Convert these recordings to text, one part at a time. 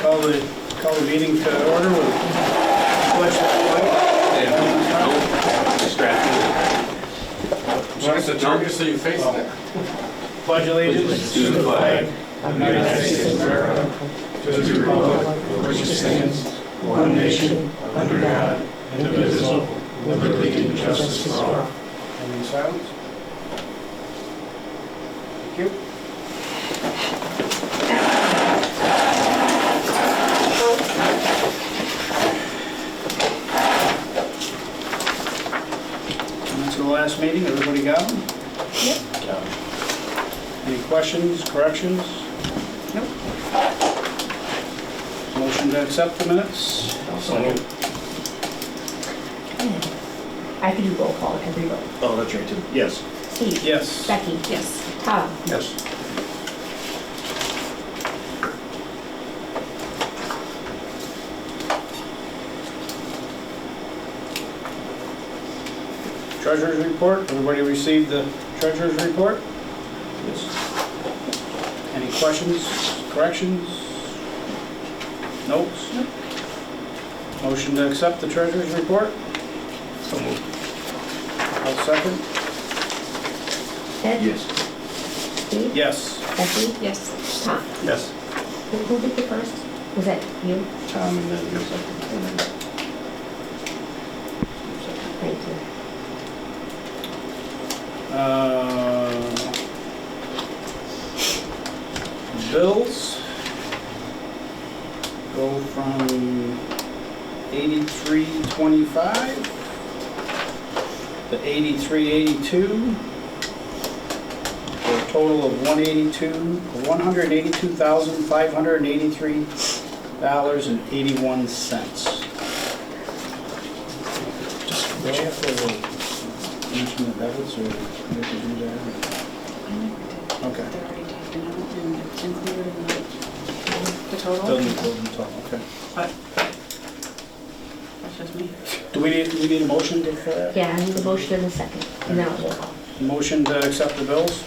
Call the meeting to order with pledge to the flag. Just to turn you so you face it. Pledge allegiance to the flag of the United States of America, to the republic for which it stands, one nation, under God, indivisible, with liberty and justice for all. Any silence? Thank you. That's the last meeting. Everybody got them? Yep. Any questions, corrections? Nope. Motion to accept the minutes? I can do roll call every vote. Oh, that's right, too. Yes. Steve? Yes. Becky? Yes. Tom? Yes. Treasurer's report. Everybody received the treasurer's report? Yes. Any questions, corrections? Notes? Nope. Motion to accept the treasurer's report? So moved. I'll second. Ed? Yes. Steve? Yes. Becky? Yes. Tom? Yes. Who did the first? Was that you? Tom and then your second. And then Thank you. Bills go from 83.25 to 83.82 for a total of $182,583.81. Do I have to mention the debits or do we have to do that? Okay. They're already taken out and it's included in the total. Doesn't talk, okay. That's just me. Do we need a motion for that? Yeah, I need a motion in a second. And then I'll roll call. Motion to accept the bills?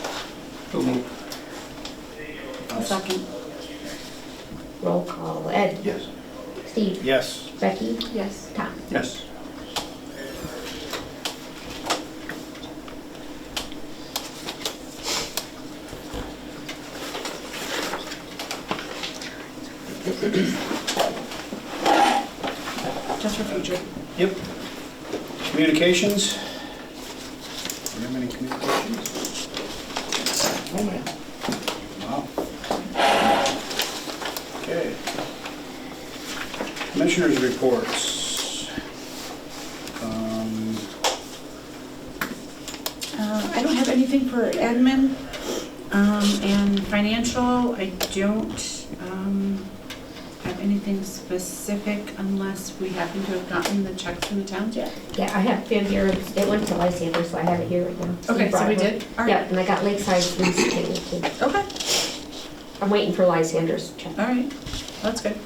Second. Roll call. Ed? yes. Steve? Yes. Becky? Yes. Tom? Yes. Just for future. Yep. Communications? Do you have any communications? Oh, man. Wow. Okay. Commissioners' reports. I don't have anything for admin and financial. I don't have anything specific unless we happen to have gotten the checks from the towns yet. Yeah, I have figures. It went to Lysander, so I have it here right now. Okay, Steve so brought we it. did? All right. Yep, and I got Lakeside's lease payment too. Okay, I'm waiting for Lysander's check. all right. That's good.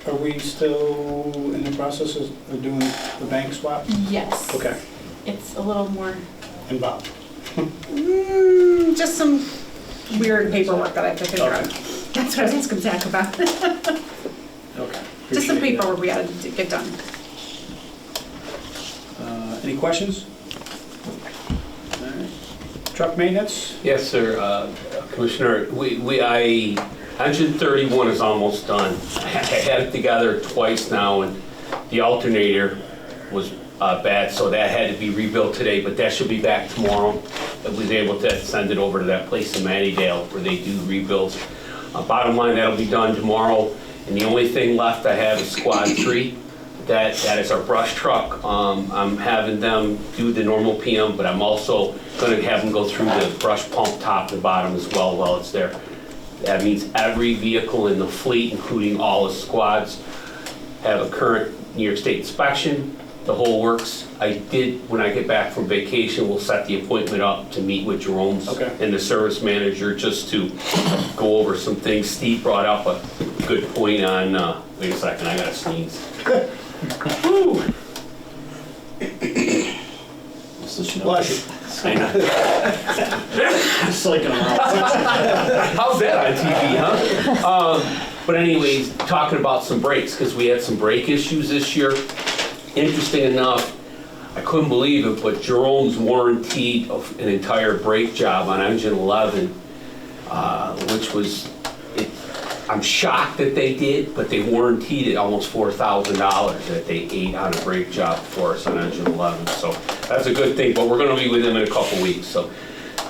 Are we still in the process of doing the bank swap? Yes. Okay. It's a little more, Involved. just some weird paperwork that I have to figure Okay. out. That's what I was asking Zach about. Okay. Just some Appreciate that. paperwork we had to get done. Any questions? All right. Truck maintenance? Yes, sir. Commissioner, engine 31 is almost done. I had it together twice now, and the alternator was bad, so that had to be rebuilt today, but that should be back tomorrow. I was able to send it over to that place in Mattydale where they do rebuilds. Bottom line, that'll be done tomorrow, and the only thing left I have is Squad 3. That is our brush truck. I'm having them do the normal PM, but I'm also going to have them go through the brush pump top and bottom as well while it's there. That means every vehicle in the fleet, including all the squads, have a current New York State inspection, the whole works. I did, when I get back from vacation, we'll set the appointment up to meet with Jerome's and the service manager just to go over some things. Steve brought up a good point on, wait a second, I gotta sneeze. Woo. Bless you. I know. Just like How's that on TV, huh? But anyways, talking about some brakes, because we had some brake issues this year. Interesting enough, I couldn't believe it, but Jerome's warranted an entire brake job on engine 11, which was, I'm shocked that they did, but they warranted it almost $4,000 that they ate on a brake job for us on engine 11. So that's a good thing, but we're gonna be with them in a couple weeks. So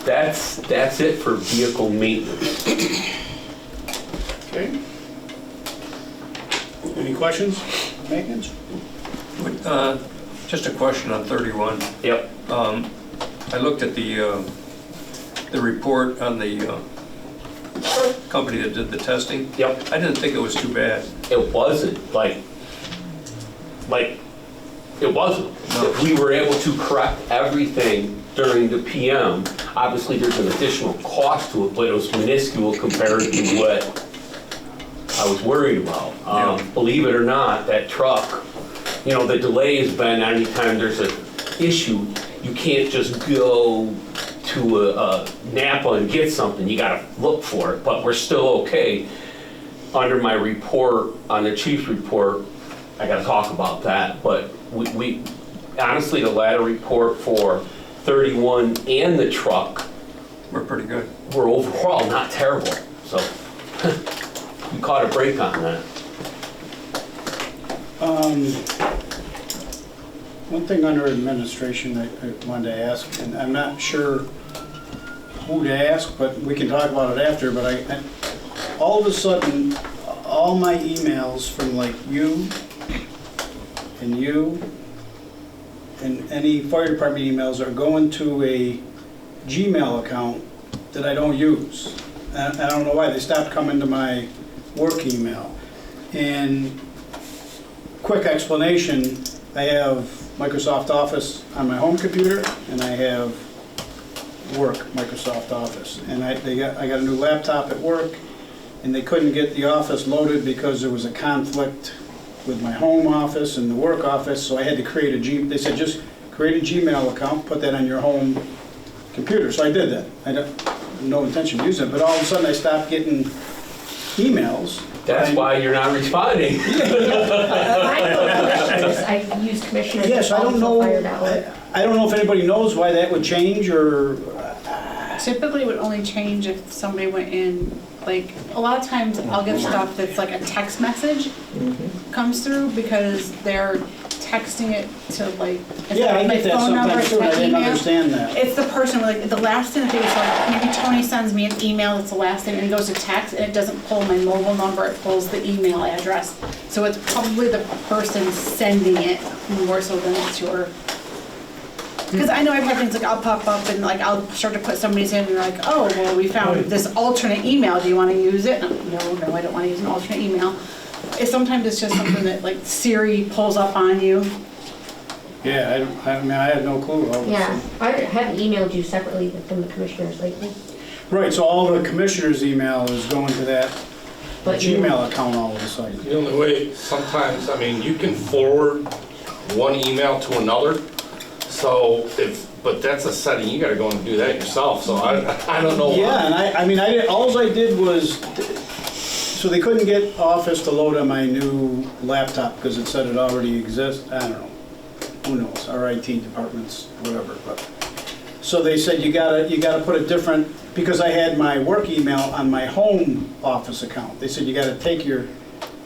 that's it for vehicle maintenance. Okay. Any questions? Maintenance? Just a question on 31. Yep. I looked at the report on the company that did the testing. Yep. I didn't think it was too bad. It wasn't like it wasn't. No. If we were able to correct everything during the PM, obviously there's an additional cost to it, but it was minuscule compared to what I was worried about. Believe it or not, that truck, you know, the delay has been anytime there's an issue, you can't just go to a Napa and get something, you gotta look for it, but we're still okay. Under my report, on the chief's report, I gotta talk about that, but we honestly, the ladder report for 31 and the truck We're pretty good. were overall not terrible, so we caught a break on that. One thing under administration I wanted to ask, and I'm not sure who to ask, but we can talk about it after, but I all of a sudden, all my emails from like you and any fire department emails are going to a Gmail account that I don't use. I don't know why, they stopped coming to my work email. And quick explanation, I have Microsoft Office on my home computer, and I have work Microsoft Office. And I got a new laptop at work, and they couldn't get the Office loaded because there was a conflict with my home office and the work office, so I had to create they said just create a Gmail account, put that on your home computer. So I did that. I had no intention of using it, but all of a sudden I stopped getting emails. That's why you're not responding. I use commissioners. Yes, I don't know. Fire that way. I don't know if anybody knows why that would change, or Typically, it would only change if somebody went in, like, a lot of times I'll get stuff that's like a text message comes through because they're texting it to like, if yeah, I my get that phone number, sometimes it's too. I my didn't email. understand that. It's the person, like, the last thing, if it's like, maybe Tony sends me an email, it's the last thing, and it goes to text, and it doesn't pull my mobile number, it pulls the email address. So it's probably the person sending it more so than it's your. Because I know I've had things like I'll pop up and like I'll start to put somebody's in and they're like, oh, well, we found this alternate email, do you want to use it? No, I don't want to use an alternate email. Sometimes it's just something that like Siri pulls up on you. Yeah, I mean, I had no clue. Yeah, I haven't emailed you separately from the commissioners lately. Right, so all the commissioners' email is going to that But you- Gmail account all of a sudden. The only way, sometimes, I mean, you can forward one email to another, so but that's a setting, you gotta go and do that yourself, so I don't know why. Yeah, and I mean, all I did was, so they couldn't get Office to load on my new laptop because it said it already exists. I don't know, who knows, our IT departments, whatever, but. So they said you gotta put a different, because I had my work email on my home Office account. They said you gotta take your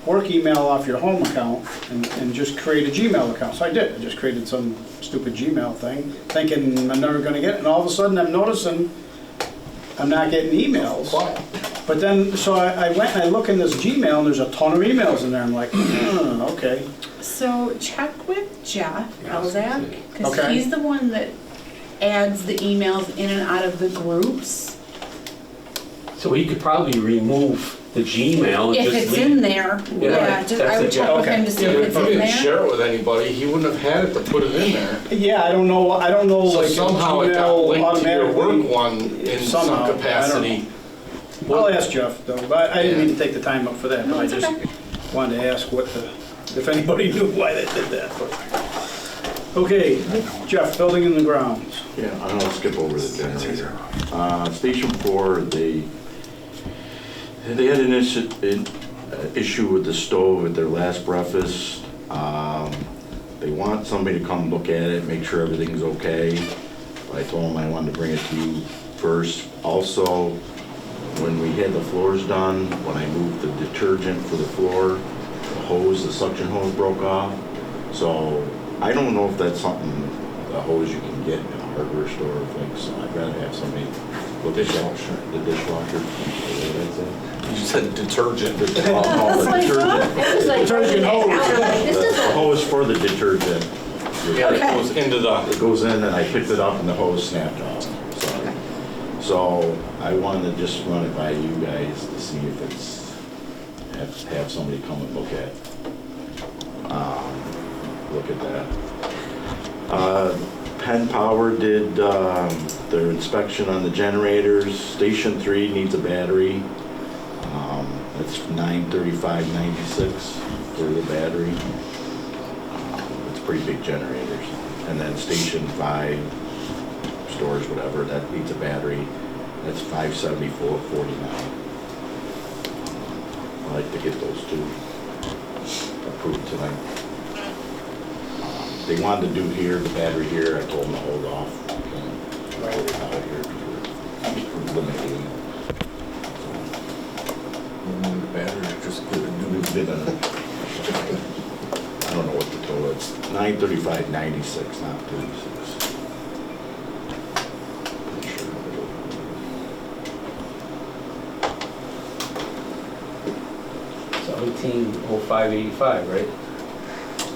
work email off your home account and just create a Gmail account. So I did, I just created some stupid Gmail thing, thinking I'm never gonna get it, and all of a sudden I'm noticing I'm not getting emails. But then, so I went and I look in this Gmail and there's a ton of emails in there. I'm like, okay. So check with Jeff Elzak, because Okay. he's the one that adds the emails in and out of the groups. So we could probably remove the Gmail and If just it's leave. in there, yeah, just, I would check with him to see Yeah, if but it's if he in didn't there. share it with anybody, he wouldn't have had it to put it in there. Yeah, I don't know, So like if somehow it got Gmail linked to your work automatically. one in somehow, I some don't capacity. I'll ask Jeff though, but I didn't Yeah. mean to take the time up for that, but No, I it's just okay. wanted to ask if anybody knew why they did that. But Okay, Jeff, building and the grounds. Yeah, I'll skip over the generator. Station 4, they had an issue with the stove at their last breakfast. They want somebody to come look at it, make sure everything's okay. I told them I wanted to bring it to you first. Also, when we had the floors done, when I moved the detergent for the floor, the hose, the suction hose broke off. So I don't know if that's something, a hose you can get in a hardware store or things, so I'd rather have somebody look at the dishwasher. You said detergent. The detergent. Detergent hose. The hose for the detergent. Yeah, it goes into It goes in and I picked it up and the hose snapped off. So I wanted to just run it by you guys to see if it's, have somebody come and look at that. Penn Power did their inspection on the generators. Station 3 needs a battery. It's $935.96 for the battery. It's pretty big generators. And then Station 5 stores, whatever, that needs a battery. That's $574.49. I'd like to get those two approved tonight. They wanted to do here, the battery here. I told them to hold off. Right out here for limiting. the battery, just get a new. I don't know what the total is. $935.96, not $36. Pretty sure. 170585, right?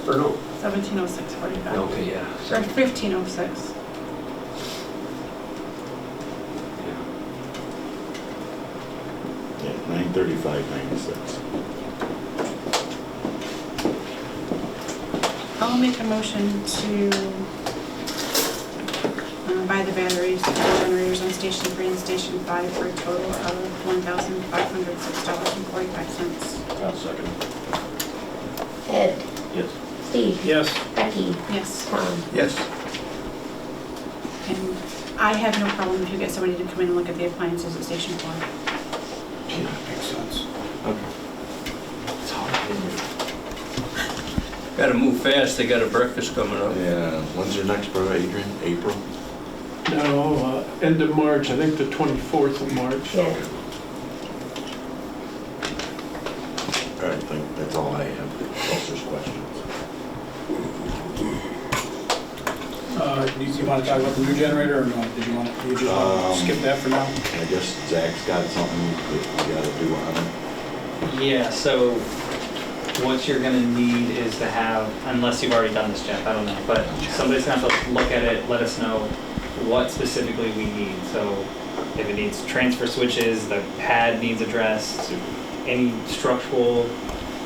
Or no? 1706.45. Okay, yeah. Or 1506. Yeah, $935.96. I'll make a motion to buy the batteries for the generators on Station 3 and Station 5 for a total of $1,506.45. I'll second. Ed, Yes. Steve, Yes. Becky, Yes. Tom. Yes. And I have no problem if you get somebody to come in and look at the appliances at Station 4. Yeah, makes sense. Gotta move fast, they got a breakfast coming up. Yeah, when's your next bro, Adrian? April? No, end of March, I think the 24th of March. Yeah. All right, I think that's all I have. Unless there's questions. You want to talk about the new generator or no? Did you want to, you just want to skip that for now? I guess Zach's got something that we gotta do on it. Yeah, so what you're gonna need is to have, unless you've already done this, Jeff, I don't know, but somebody's gonna have to look at it, let us know what specifically we need. So if it needs transfer switches, the pad needs addressed, any structural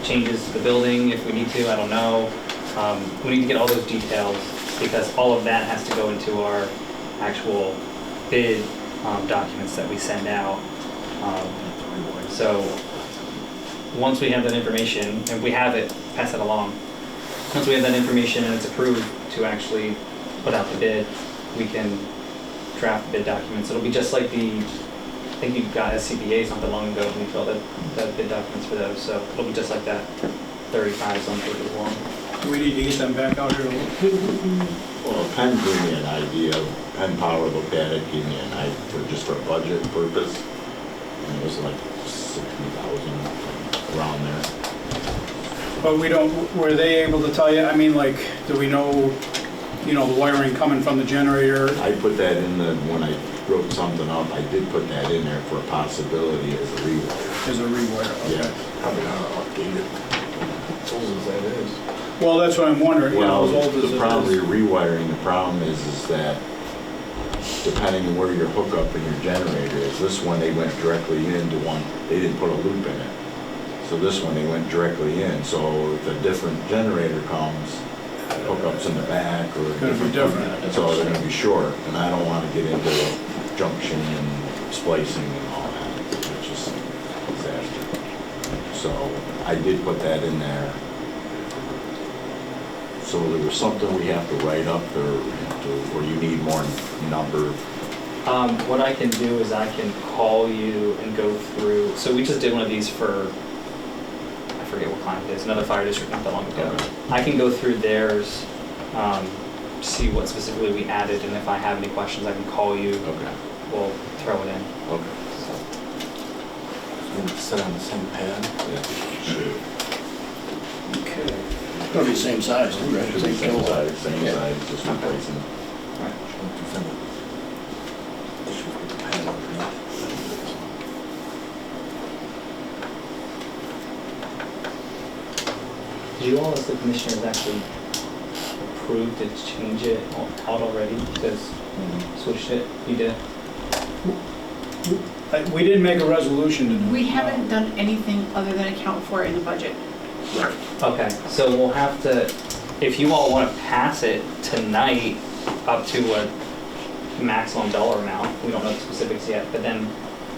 changes to the building if we need to, I don't know. We need to get all those details because all of that has to go into our actual bid documents that we send out. So once we have that information, and we have it, pass it along. Once we have that information and it's approved to actually put out the bid, we can draft bid documents. It'll be just like I think you got SCBA's not that long ago when you filled the bid documents for those, so it'll be just like that, 35 on pages long. Do we need to get them back out here? Well, Penn gave me an idea. Penn Power looked at it, gave me an idea just for budget purpose. And it was like 60,000 around there. But we don't, were they able to tell you, I mean, like, do we know, the wiring coming from the generator? I put that in when I wrote something up, I did put that in there for a possibility as a rewire. As a rewire, okay. Yeah. Probably not updated. As old as that is. Well, that's what I'm wondering, Well, as old as the it problem is. with rewiring, the problem is that depending on where your hookup in your generator is, this one they went directly into one, they didn't put a loop in it. So this one they went directly in, so if a different generator comes, hookups in the back or Gonna be different. so they're gonna be short, and I don't wanna get into junction and splicing and all that, it's just a disaster. So I did put that in there So there was something we have to write up or you need more number? What I can do is I can call you and go through, so we just did one of these for, I forget what client it is, another fire district not that long ago. Okay. I can go through theirs, see what specifically we added, and if I have any questions, I can call you. Okay. We'll throw it in. Okay. Sit on the same pad. Okay. It's gonna be the same size, too, right? Same kilowatt. same size, just replacing. Did you all, as the commissioners, actually approve to change it out already? Because switched it? You did? We didn't make a resolution to do it. We haven't done anything other than account for it in the budget. Okay, so we'll have to, if you all want to pass it tonight up to a maximum dollar amount, we don't know the specifics yet, but then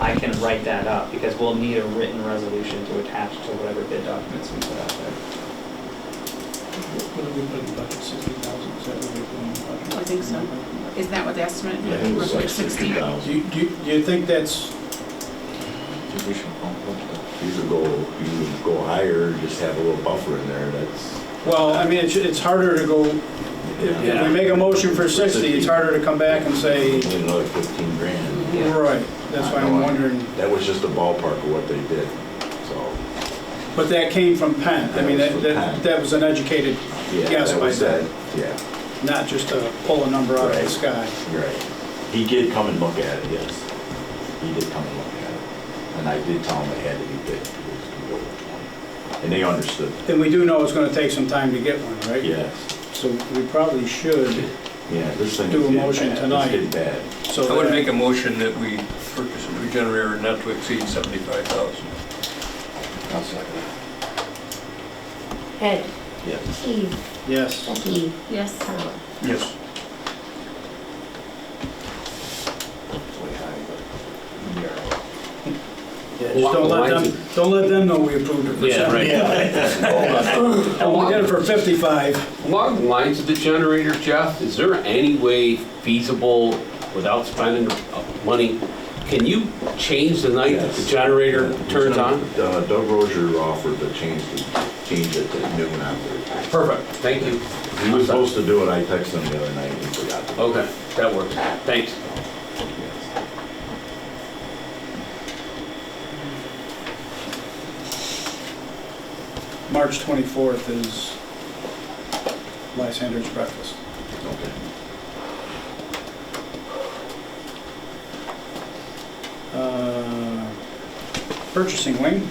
I can write that up because we'll need a written resolution to attach to whatever bid documents we put out there. What did we put in the budget, 60,000, is that what we put in the budget? I think so. Isn't that what the estimate? Yeah, it was like 60,000. Do you think that's, You could go higher, just have a little buffer in there, that's. well, I mean, it's harder to go, if we make a motion for 60, it's harder to come back and say, Need another 15 grand. Yeah. right, that's why I'm wondering. That was just a ballpark of what they did, so. But that came from Penn. I mean, That was from Penn. that was an educated Yeah, guess that by was them, that, yeah, not just to pull a number out of the Right. sky. you're right. He did come and look at it, yes. He did come and look at it. And I did tell him it had to be big. It was gonna go with 20. And they understood. And we do know it's gonna take some time to get one, right? Yes. So we probably should, Yeah, this thing. Do a is getting motion bad. tonight. It's getting bad. so I would that- make a motion that we purchase a regenerator not to exceed 75,000. I'll second Ed, Yes. Steve, Yes. Becky, Yes. Tom. Yes. Way high, but we are. Yeah, just don't let them know we approved it for Yeah, 70. right. And we did it for 55. Along the lines of the generator, Jeff, is there any way feasible, without spending money, can you change the night that the generator turns on? Doug Rozier offered to change it to noon after. Perfect, thank you. He was supposed to do it, I texted him the other night, and he forgot to. Okay, that works, thanks. March 24th is Lysander's breakfast. Okay. Purchasing wing.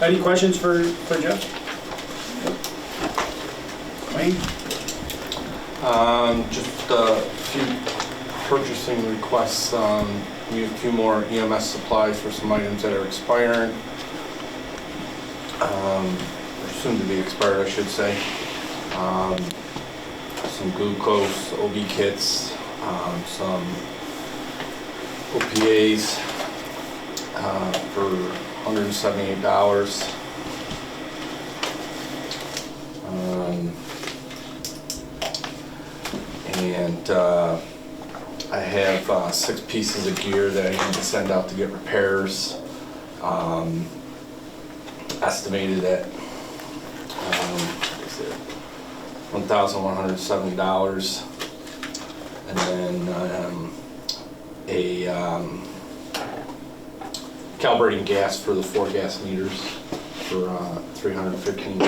Any questions for Jeff? Wayne? Just a few purchasing requests. We have a few more EMS supplies for some items that are expiring. Or soon to be expired, I should say. Some glucose, OB kits, some OPAs for $178. And I have 6 pieces of gear that I need to send out to get repairs. Estimated at $1,170, and then a calibrating gas for the 4 gas meters for $315.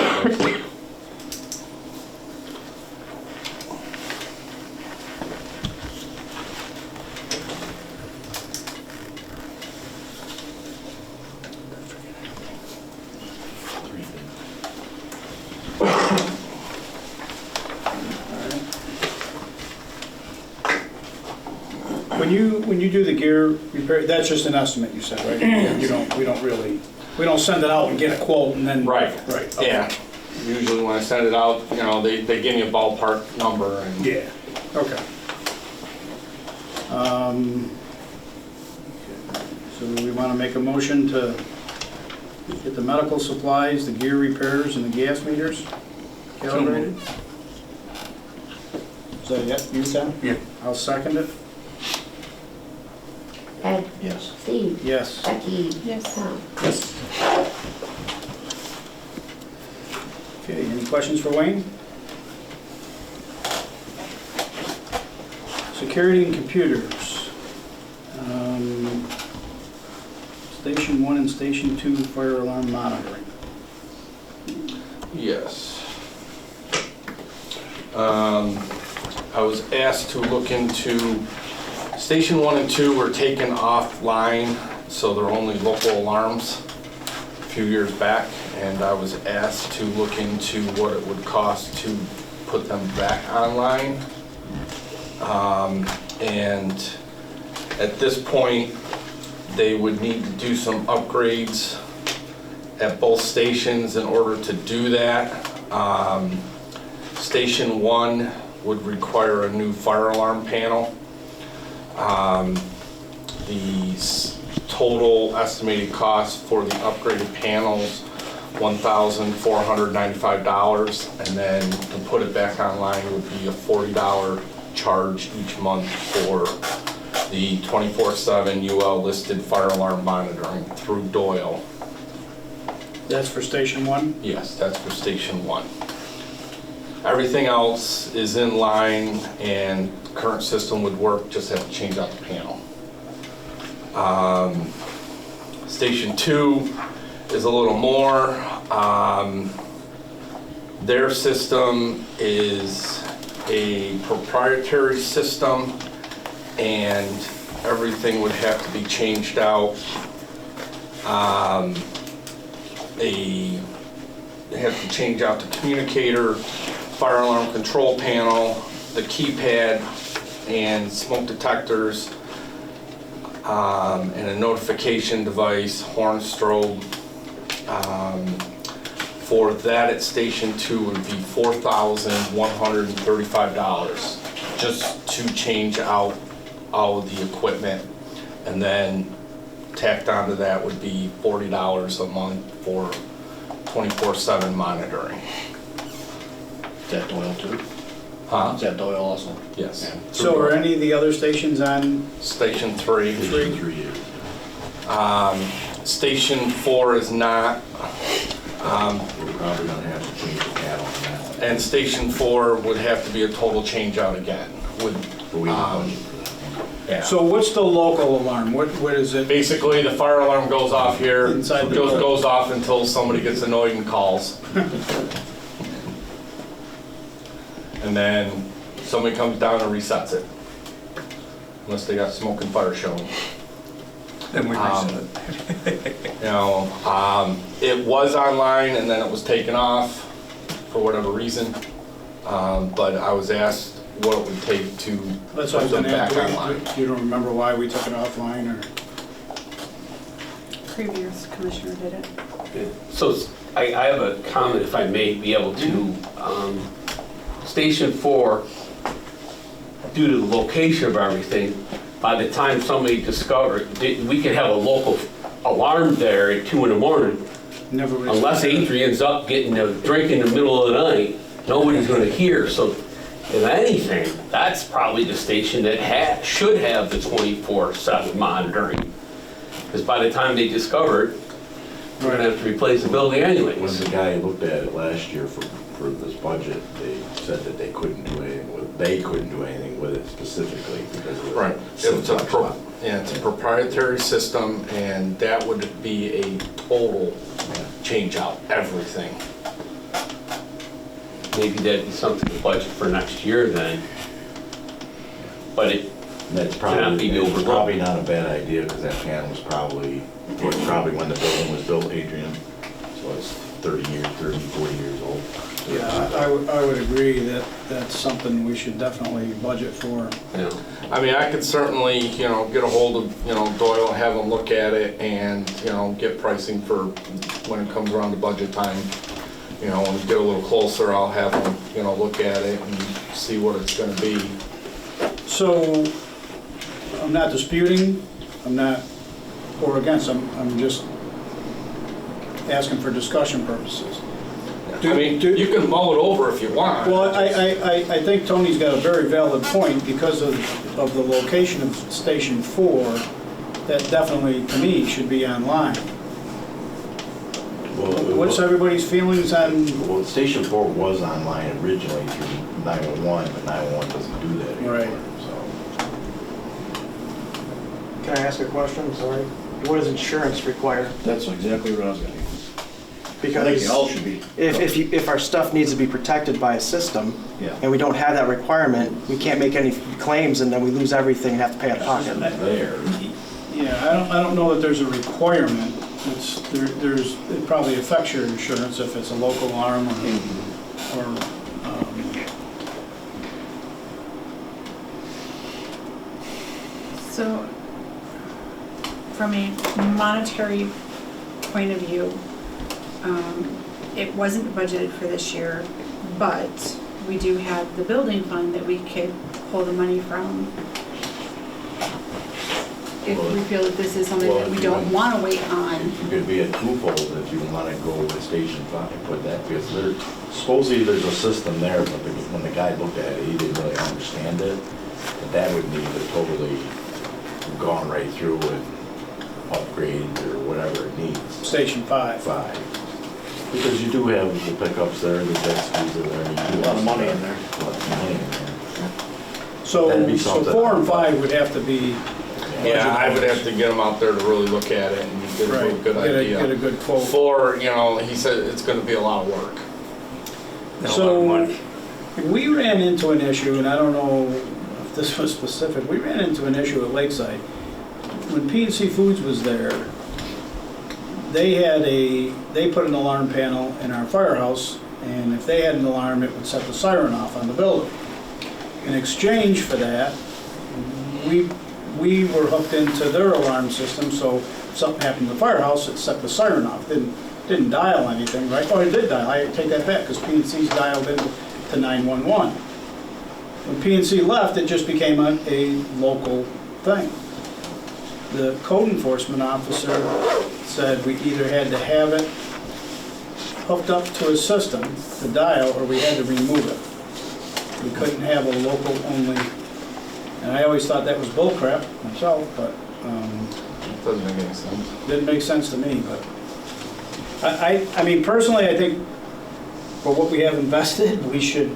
When you do the gear repair, that's just an estimate, you said, right? We don't send it out and get a quote and then. Right. Right. Okay. Yeah. Usually when I send it out, they give me a ballpark number and. Yeah, okay. So do we want to make a motion to get the medical supplies, the gear repairs, and the gas meters? calibrated? Is that it, you, Tom? Yeah. I'll second it. Ed, Yes. Steve, Yes. Becky, Yes. Tom. Okay, any questions for Wayne? Security and computers. Station 1 and Station 2 fire alarm monitoring. Yes. I was asked to look into, Station 1 and 2 were taken offline, so they're only local alarms a few years back, and I was asked to look into what it would cost to put them back online. And at this point, they would need to do some upgrades at both stations in order to do that. Station 1 would require a new fire alarm panel. The total estimated cost for the upgraded panels, $1,495, and then to put it back online would be a $40 charge each month for the 24/7 UL listed fire alarm monitoring through Doyle. That's for Station 1? Yes, that's for Station 1. Everything else is in line and current system would work, just have to change out the panel. Station 2 is a little more. Their system is a proprietary system and everything would have to be changed out. They have to change out the communicator, fire alarm control panel, the keypad and smoke detectors, and a notification device, horn strobe. For that at Station 2 would be $4,135 just to change out all of the equipment. And then tacked onto that would be $40 a month for 24/7 monitoring. Is that Doyle too? Huh? Is that Doyle also? Yes. So are any of the other stations on? Station 3. 3 years. Station 4 is not. We're probably gonna have to change the panel on that one. And Station 4 would have to be a total change out again. But we didn't budget for that. Yeah. So what's the local alarm? What is it? Basically, the fire alarm goes off here, Inside the door. goes off until somebody gets annoyed and calls. And then somebody comes down and resets it. Unless they got smoke and fire showing. Then we reset it. You know, it was online and then it was taken off for whatever reason. But I was asked what it would take to That's what I was put them gonna back ask. online. You don't remember why we took it offline or? Previous commissioner did it. So I have a comment, if I may be able to. Station 4, due to the location of everything, by the time somebody discovered, we could have a local alarm there at 2 in the morning. Never was. Unless Adrian's up getting a drink in the middle of the night, nobody's gonna hear. So if anything, that's probably the station that should have the 24/7 monitoring. Because by the time they discover it, we're gonna have to replace the building When anyways. the guy looked at it last year for this budget, they said that they couldn't do anything with it specifically because of the Right. It's a proprietary system and that would be a total change out, everything. Maybe that'd be something to budget for next year then. But it, That's Cannot be overlooked. probably not a bad idea because that panel was probably when the building was built, Adrian. So it's 40 years old. Yeah, I would agree that that's something we should definitely budget for. you know, I mean, I could certainly, get a hold of, Doyle, have them look at it and, get pricing for when it comes around to budget time. When we get a little closer, I'll have them, look at it and see what it's gonna be. So, I'm not disputing, I'm not for or against, I'm just asking for discussion purposes. I mean, you can mull it over if you want. Well, I think Tony's got a very valid point because of the location of Station 4. That definitely, to me, should be online. What's everybody's feelings on? Well, Station 4 was online originally through 911, but 911 doesn't do that anymore. Right. So. Can I ask a question? Sorry. What does insurance require? That's exactly what I was going to use. Because all should be. if our stuff needs to be protected by a system, Yeah. and we don't have that requirement, we can't make any claims, and then we lose everything and have to pay out of pocket. There. Yeah, I don't know that there's a requirement. It probably affects your insurance if it's a local alarm or So, from a monetary point of view, it wasn't budgeted for this year, but we do have the building fund that we could pull the money from if we feel that this is something that we don't want to wait on. It could be a twofold if you want to go with Station 5 and put that, because supposedly there's a system there, but when the guy looked at it, he didn't really understand it. But that would need to totally gone right through and upgrade or whatever it needs. Station 5. 5. Because you do have the pickups there, the jet skis are there. You do A lot of money in there. A lot of money in there. That'd be So something. 4 and 5 would have to be. Yeah, I would have to get them out there to really look at it and get a good idea. Get a good quote. 4, he said it's gonna be a lot of work. And a lot of So, money. we ran into an issue, and I don't know if this was specific, we ran into an issue at Lakeside. When P&C Foods was there, they put an alarm panel in our firehouse, and if they had an alarm, it would set the siren off on the building. In exchange for that, we were hooked into their alarm system, so if something happened to the firehouse, it set the siren off. Didn't dial anything, right? Oh, it did dial. I take that back, because P&C's dialed in to 911. When P&C left, it just became a local thing. The code enforcement officer said we either had to have it hooked up to a system to dial, or we had to remove it. We couldn't have a local only, and I always thought that was bullcrap myself, but Doesn't make any sense. didn't make sense to me. But I mean, personally, I think for what we have invested, we should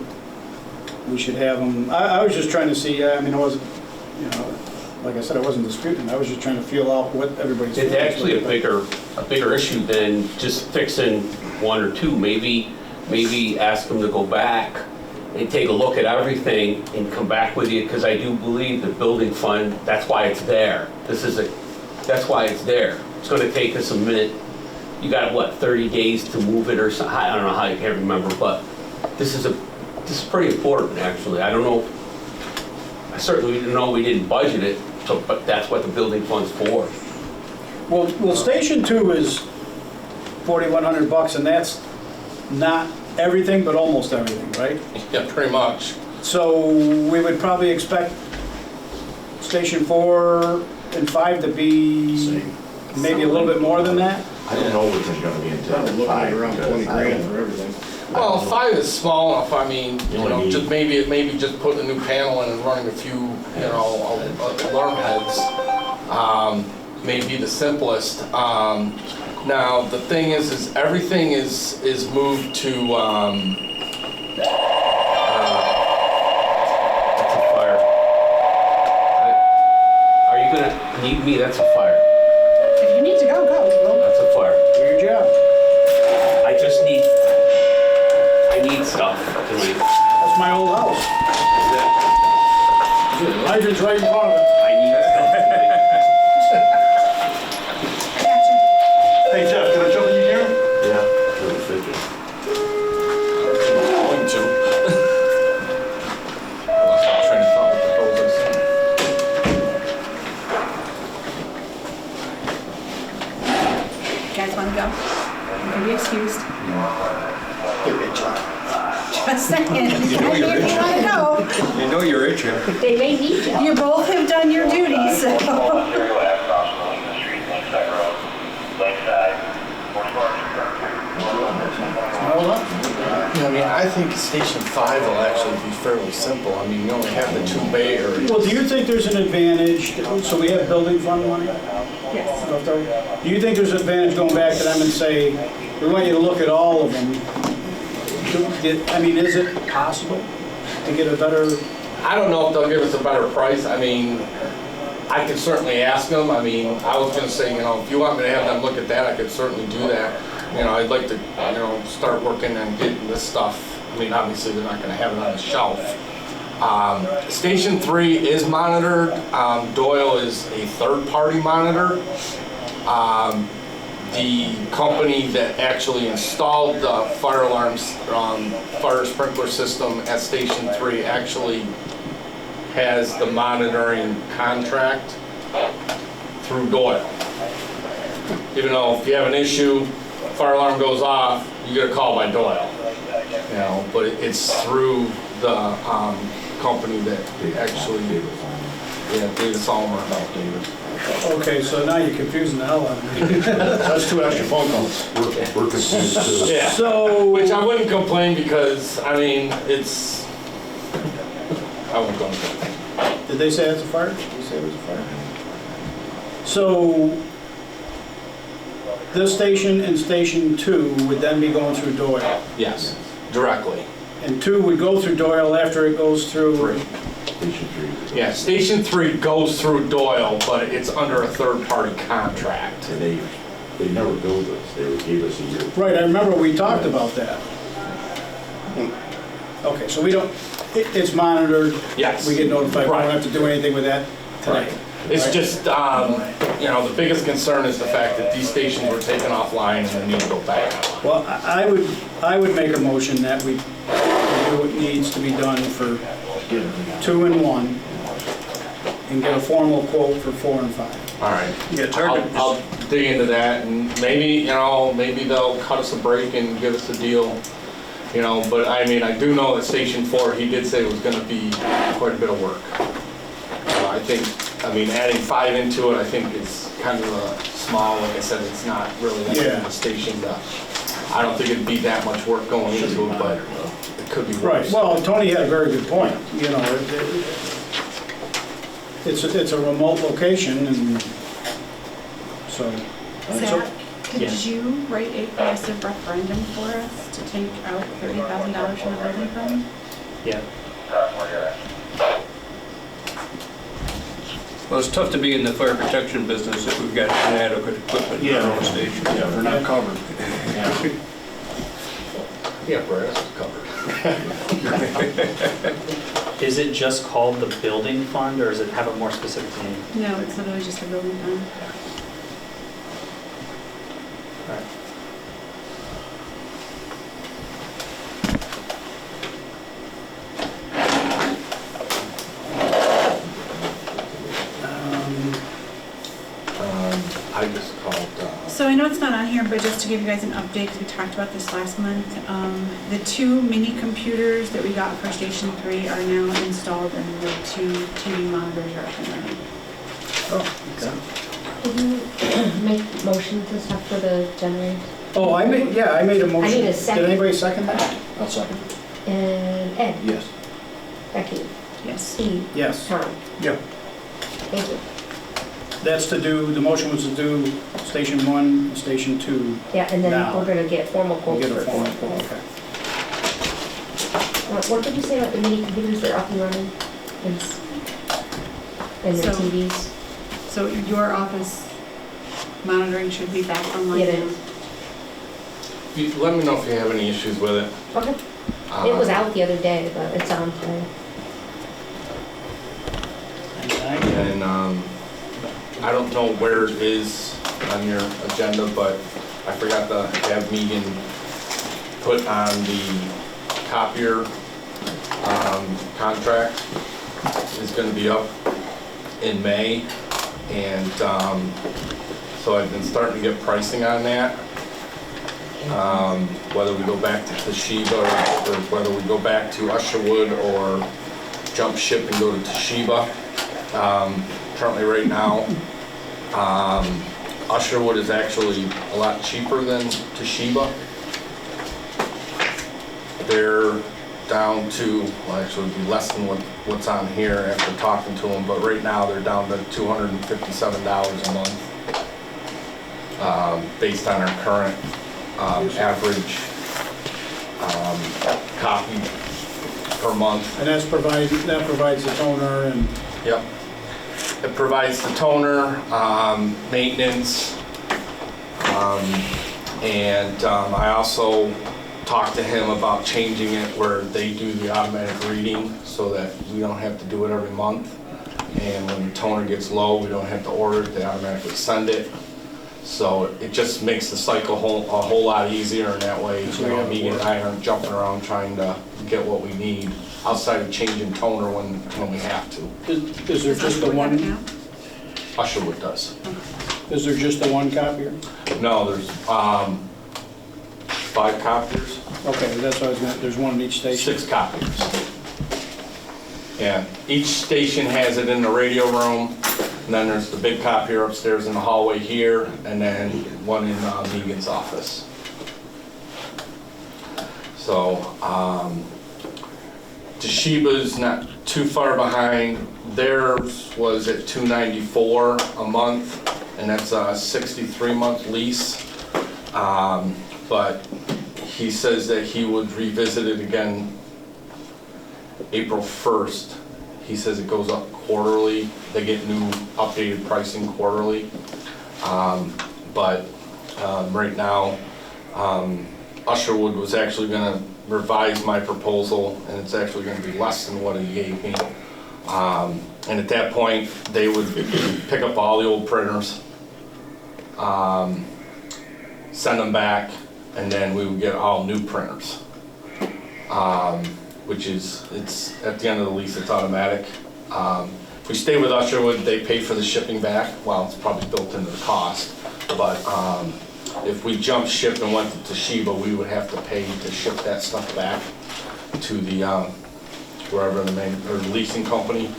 have them. I was just trying to see. I mean, I wasn't, like I said, I wasn't disputing. I was just trying to feel out what everybody's. It's feelings actually were. a bigger issue than just fixing one or two. Maybe ask them to go back and take a look at everything and come back with you, because I do believe the building fund, that's why it's there. That's why it's there. It's gonna take us a minute. You got, what, 30 days to move it or something? I don't know how, you can't remember, but this is pretty important, actually. I don't know, I certainly didn't know we didn't budget it, but that's what the building fund's for. Well, Station 2 is $4,100, and that's not everything, but almost everything, right? Yeah, pretty much. So we would probably expect Station 4 and 5 to be maybe a little bit more than that. I don't know what's going to be until 5. around 20 grand for everything. Well, 5 is small enough. I mean, You only need- just maybe just putting a new panel in and running a few, alarm heads. May be the simplest. Now the thing is everything is moved to. That's a fire. Are you gonna need me? That's a fire. If you need to go, go. That's a fire. Do your job. I need stuff tonight. That's my old house. Hydrant's right in front of it. I need stuff tonight. Gotcha. Hey Jeff, can I jump in you here? Yeah, for the fidget. I'm going to. Lost my train of thought with the hell was I saying? You guys want to go? You can be excused. Give me a job. Just saying. If you want to go. You know you're itching. They may need you. You both have done your duties, so. Hold up. I mean, I think Station 5 will actually be fairly simple. I mean, you only have the 2 bay areas. Well, do you think there's an advantage, so we have building fund money? Yes. Do you think there's an advantage going back to them and say, we want you to look at all of them? I mean, is it possible to get a better, I don't know if they'll give us a better price. I mean, I could certainly ask them. I mean, I was gonna say, you know, if you want me to have them look at that, I could certainly do that. You know, I'd like to, you know, start working on getting this stuff. I mean, obviously, they're not gonna have it on the shelf. Station 3 is monitored. Doyle is a third-party monitor. The company that actually installed the fire alarms, fire sprinkler system at Station 3 actually has the monitoring contract through Doyle. Even though if you have an issue, fire alarm goes off, you get a call by Doyle. You know, but it's through the company that actually, David Salmer. okay, so now you're confusing the hell out of me. That's 2 extra phone calls. We're confused too. Yeah. So, Which I wouldn't complain because, I mean, it's, I wouldn't complain. did they say it's a fire? Did they say it was a fire? So, this station and Station 2 would then be going through Doyle? Yes, directly. And 2 would go through Doyle after it goes through? Station 3. Yeah, Station 3 goes through Doyle, but it's under a third-party contract. And they never billed us, they gave us a year. Right, I remember we talked about that. Okay, so we don't, it's monitored? Yes. We get notified, we Right. don't have to do anything with that today? It's Right. just, you know, the biggest concern is the fact that these stations were taken offline and then need to go back. Well, I would make a motion that we do what needs to be done for 2 and 1 and get a formal quote for 4 and 5. All right. Yeah, target. I'll dig into that and maybe, you know, maybe they'll cut us a break and give us a deal, you know, but I mean, I do know that Station 4, he did say it was gonna be quite a bit of work. I think, I mean, adding 5 into it, I think is kind of a small, like I said, it's not really that big of a station. I don't think it'd be that much work going into it, but it could be Right, worse. well, Tony had a very good point, you know, it's a remote location and so. Zach, could Yeah. you write a passive referendum for us to take out $30,000 from the building fund? Yeah. Well, it's tough to be in the fire protection business if we've got inadequate equipment in our own station. Yeah, we're not covered. Yeah, Brad, that's covered. Is it just called the building fund, or does it have a more specific name? No, it's literally just a building fund. Alright. I just called, So I know it's not on here, but just to give you guys an update, because we talked about this last month, the 2 mini computers that we got for Station 3 are now installed and the 2 TV monitors are up and running. Oh, okay. Did you make motions and stuff for the generator? Oh, I made a motion. I need a second. Did anybody second that? I'll second. And Ed, Yes. Becky, Yes. Steve, Yes. Tom. Yeah. Thank you. That's to do, the motion was to do Station 1 and Station 2. Yeah, and then Now. we're gonna get formal We'll quotes get for a formal four. quote, okay. What did you say about the mini computers that are up and running? And the So- TVs? So your office monitoring should be back online It now? is. let me know if you have any issues with it. Okay. It was out the other day, but it's on today. And I don't know where it is on your agenda, but I forgot to have Megan put on the copier contract. It's gonna be up in May, and so I've been starting to get pricing on that. Whether we go back to Toshiba or whether we go back to Usherwood or jump ship and go to Toshiba. Currently right now, Usherwood is actually a lot cheaper than Toshiba. they're down to, well, actually it'd be less than what's on here after talking to them, but right now they're down to $257 a month, based on our current average copy per month. And that provides the toner and... Yep. It provides the toner, maintenance, and I also talked to him about changing it where they do the automatic reading so that we don't have to do it every month. And when the toner gets low, we don't have to order it, they automatically send it. So it just makes the cycle a whole lot easier, and that way, you know, me and I aren't jumping around trying to get what we need outside of changing toner when we have to. Is there just the one? Usherwood does. Is there just the one copier? No, there's 5 copiers. Okay, that's what I was gonna, there's one in each station. 6 copiers. Yeah, each station has it in the radio room, and then there's the big copier upstairs in the hallway here, and then one in Megan's office. So, Toshiba's not too far behind. Theirs was at $294 a month, and that's a 63-month lease. But he says that he would revisit it again April 1st. He says it goes up quarterly. They get new updated pricing quarterly. But right now, Usherwood was actually going to revise my proposal, and it's actually going to be less than what he gave me. And at that point, they would pick up all the old printers, send them back, and then we would get all new printers. Which is, it's at the end of the lease, it's automatic. If we stay with Usherwood, they pay for the shipping back. Well, it's probably built into the cost, but if we jump ship and went to Toshiba, we would have to pay to ship that stuff back to the wherever the main or leasing company.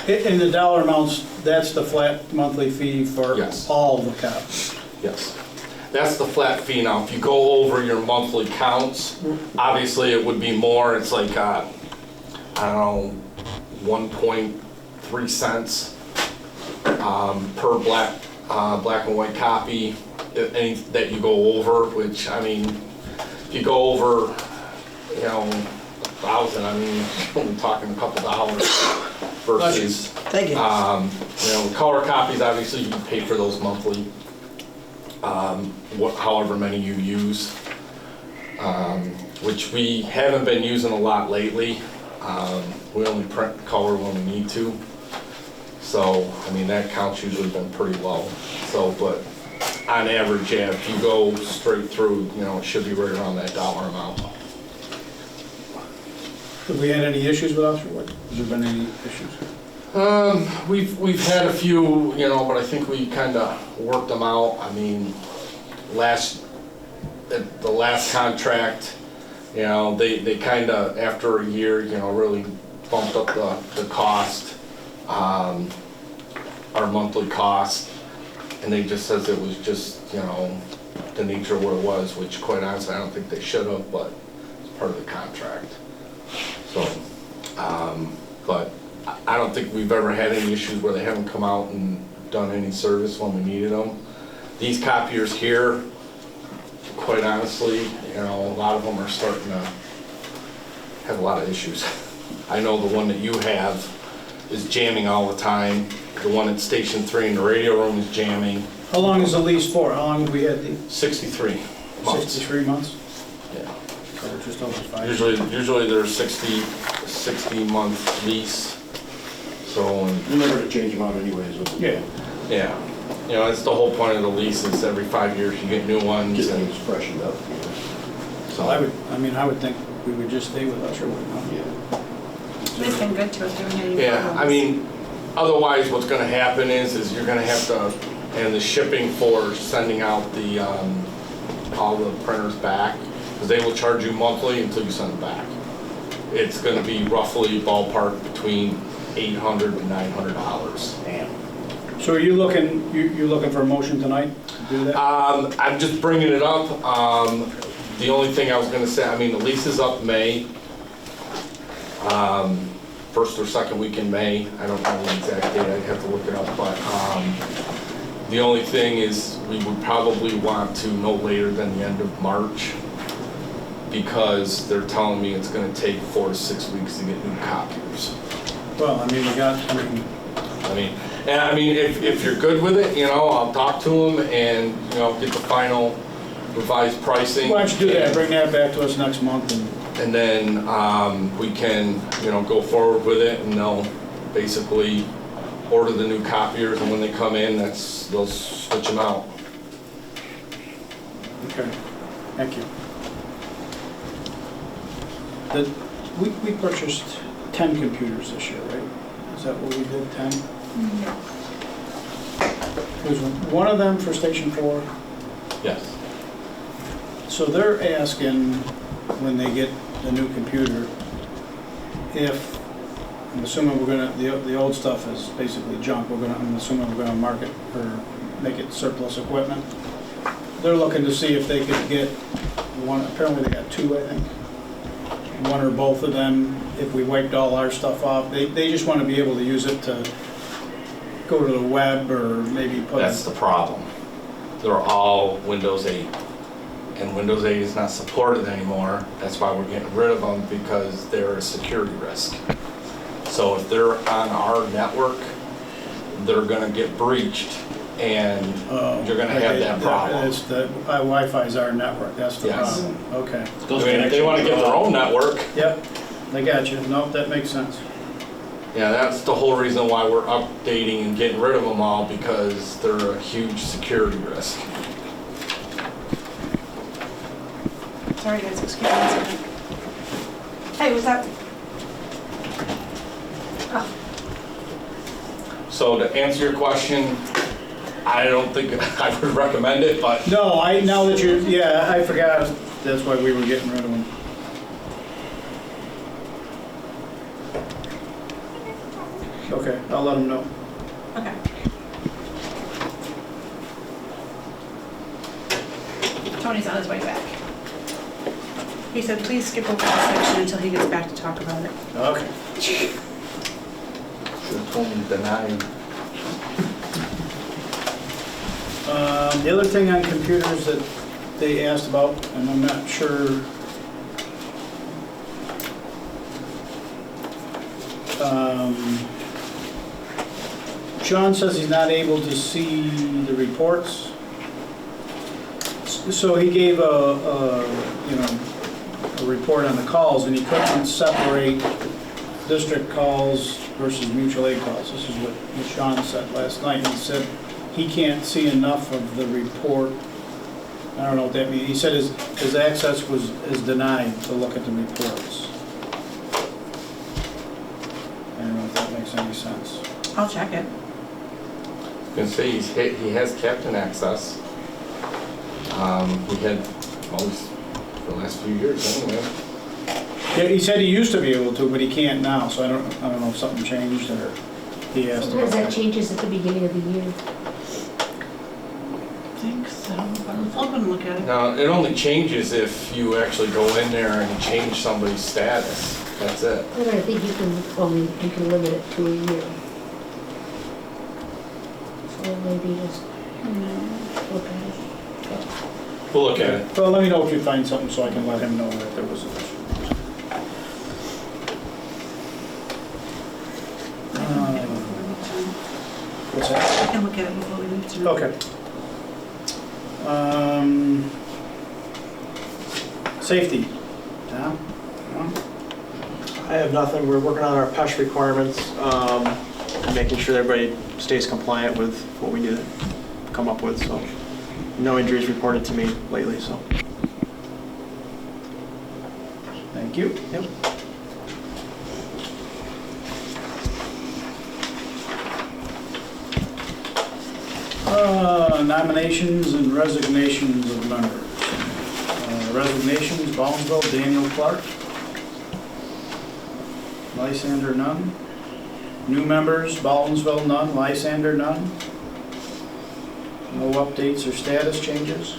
In the dollar amounts, that's the flat monthly fee for Yes. all the copies. Yes. That's the flat fee. Now, if you go over your monthly counts, obviously it would be more. It's like, I don't know, 1.3 cents per black and white copy, any that you go over, which, I mean, if you go over, you know, 1,000, I mean, we're talking a couple dollars versus, Thank you. you know, color copies, obviously you pay for those monthly. However many you use, which we haven't been using a lot lately. We only print color when we need to. So, I mean, that count's usually been pretty low. So, but on average, yeah, if you go straight through, you know, it should be right around that dollar amount. Have we had any issues with Usherwood? Has there been any issues? We've had a few, you know, but I think we kind of worked them out. I mean, the last contract, you know, they kind of, after a year, you know, really bumped up the cost, our monthly cost, and they just says it was just, you know, the nature of what it was, which quite honestly, I don't think they should have, but it's part of the contract. So, but I don't think we've ever had any issues where they haven't come out and done any service when we needed them. These copiers here, quite honestly, you know, a lot of them are starting to have a lot of issues. I know the one that you have is jamming all the time. The one at Station 3 in the radio room is jamming. How long is the lease for? How long have we had the? 63 months. 63 months? Yeah. So we're just over 5. Usually they're 60-month lease. So, You're never to change them out anyways. Yeah. yeah, you know, that's the whole point of the lease is every 5 years you get new ones. Get And things freshened up. So I would think we would just stay with Usherwood. Yeah. They've been good to us, we haven't had any yeah, problems. I mean, otherwise what's going to happen is you're going to have to, and the shipping for sending out the all the printers back, because they will charge you monthly until you send them back. It's going to be roughly ballpark between $800 and $900. Damn. So are you looking for a motion tonight to do that? I'm just bringing it up. The only thing I was gonna say, I mean, the lease is up May. First or second week in May, I don't know the exact date, I'd have to look it up, but, the only thing is, we would probably want to no later than the end of March, because they're telling me it's gonna take 4 to 6 weeks to get new copiers. Well, I mean, I mean, if you're good with it, you know, I'll talk to them and, you know, get the final revised pricing. why don't you do that, bring that back to us next month, And then we can, you know, go forward with it, and they'll basically order the new copiers, and when they come in, they'll switch them out. okay, thank you. We purchased 10 computers this year, right? Is that what we did, 10? Was one of them for Station 4? Yes. So they're asking, when they get the new computer, if, I'm assuming we're gonna, the old stuff is basically junk, I'm assuming we're gonna market or make it surplus equipment. They're looking to see if they could get one, apparently they got 2, I think. One or both of them, if we wiped all our stuff off. They just want to be able to use it to go to the web or maybe put. That's the problem. They're all Windows 8. And Windows 8 is not supported anymore. That's why we're getting rid of them, because they're a security risk. So if they're on our network, they're gonna get breached, and you're gonna have that problem. It's the Wi-Fi's our network, that's the Yes. problem. Okay. I mean, if they wanna get their own network, Yep, I got you. Nope, that makes sense. yeah, that's the whole reason why we're updating and getting rid of them all, because they're a huge security risk. Sorry guys, excuse me a second. Hey, what's that? Oh, So to answer your question, I don't think I would recommend it, but No, now that you're, yeah, I forgot, that's why we were getting rid of them. Okay, I'll let them know. okay. Tony's on his way back. He said, please skip over that section until he gets back to talk about it. Okay. should have told me to deny them. The other thing on computers that they asked about, and I'm not sure, Sean says he's not able to see the reports. So he gave a report on the calls, and he couldn't separate district calls versus mutual aid calls. This is what Sean said last night. He said he can't see enough of the report. I don't know what that means. He said his access is denied to look at the reports. I don't know if that makes any sense. I'll check it. I can say he has captain access. We had always for the last few years anyway. Yeah, he said he used to be able to, but he can't now, so I don't know if something changed or he asked about Sometimes that that. changes at the beginning of the year. I think so, but I'll go and look at it. Now, it only changes if you actually go in there and change somebody's status. That's it. But I think you can limit it to a year. So maybe just look at it. We'll look at it. Well, let me know if you find something so I can let him know that there was an issue. What's that? I can look at it before we leave tonight. Okay. Safety. Tom? No? I have nothing. We're working on our PESH requirements, making sure everybody stays compliant with what we need to come up with, so. No injuries reported to me lately, so. Thank you. Yep. Nominations and resignations of members. Resignations, Ballsville, Daniel Clark. Lysander, none. New members, Baldwinsville, none. Lysander, none. No updates or status changes.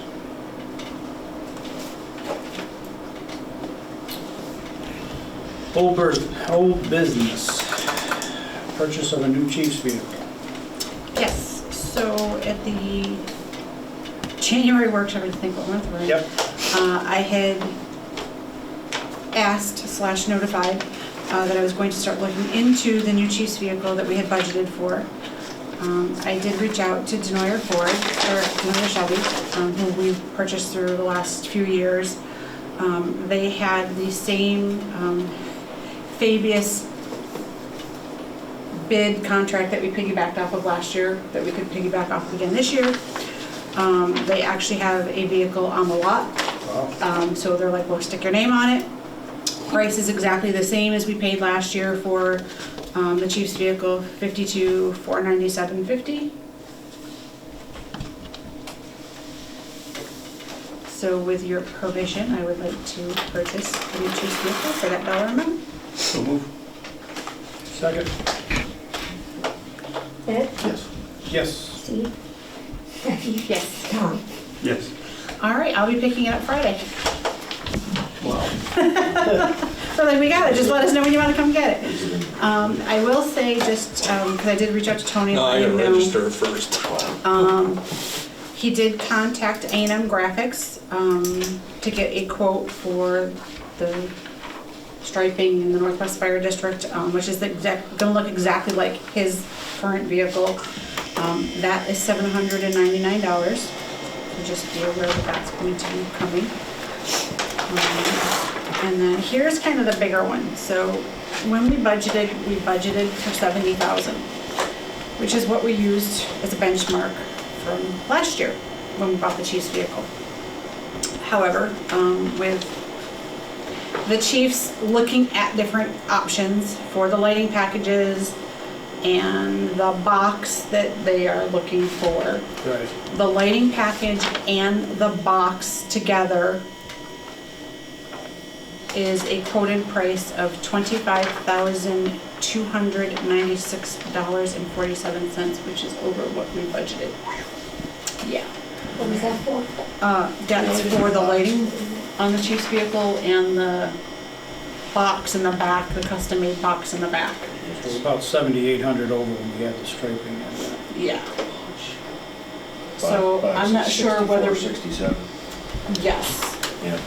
Old business, purchase of a new chief's vehicle. Yes, so at the January workshop, I think what month we're in. Yep. I had asked / notified that I was going to start looking into the new chief's vehicle that we had budgeted for. I did reach out to Denoyer Ford, or Denoyer Chevy, who we've purchased through the last few years. They had the same Fabius bid contract that we piggybacked off of last year, that we could piggyback off again this year. They actually have a vehicle on the lot. So they're like, well, stick your name on it. Price is exactly the same as we paid last year for the chief's vehicle, $52,497.50. So with your permission, I would like to purchase the new chief's vehicle for that dollar amount. So move. Second. Ed, Yes. Yes. Steve, Becky, Yes. Tom. Yes. All right, I'll be picking it up Friday. Wow. So like, we got it, just let us know when you want to come get it. I will say, just, because I did reach out to Tony. No, I let gotta him know. register first. He did contact A&M Graphics to get a quote for the striping in the Northwest Fire District, which is gonna look exactly like his current vehicle. That is $799, so just be aware that that's going to be coming. And then here's kind of the bigger one. So when we budgeted for $70,000, which is what we used as a benchmark from last year when we bought the chief's vehicle. However, with the chiefs looking at different options for the lighting packages and the box that they are looking for, Right. the lighting package and the box together is a quoted price of $25,296.47, which is over what we budgeted. Yeah. What was that for? That's for the lighting on the chief's vehicle and the box in the back, the custom-made box in the back. It was about 7,800 over when we had the striping and Yeah. So I'm not sure whether. 67. Yes. Yeah.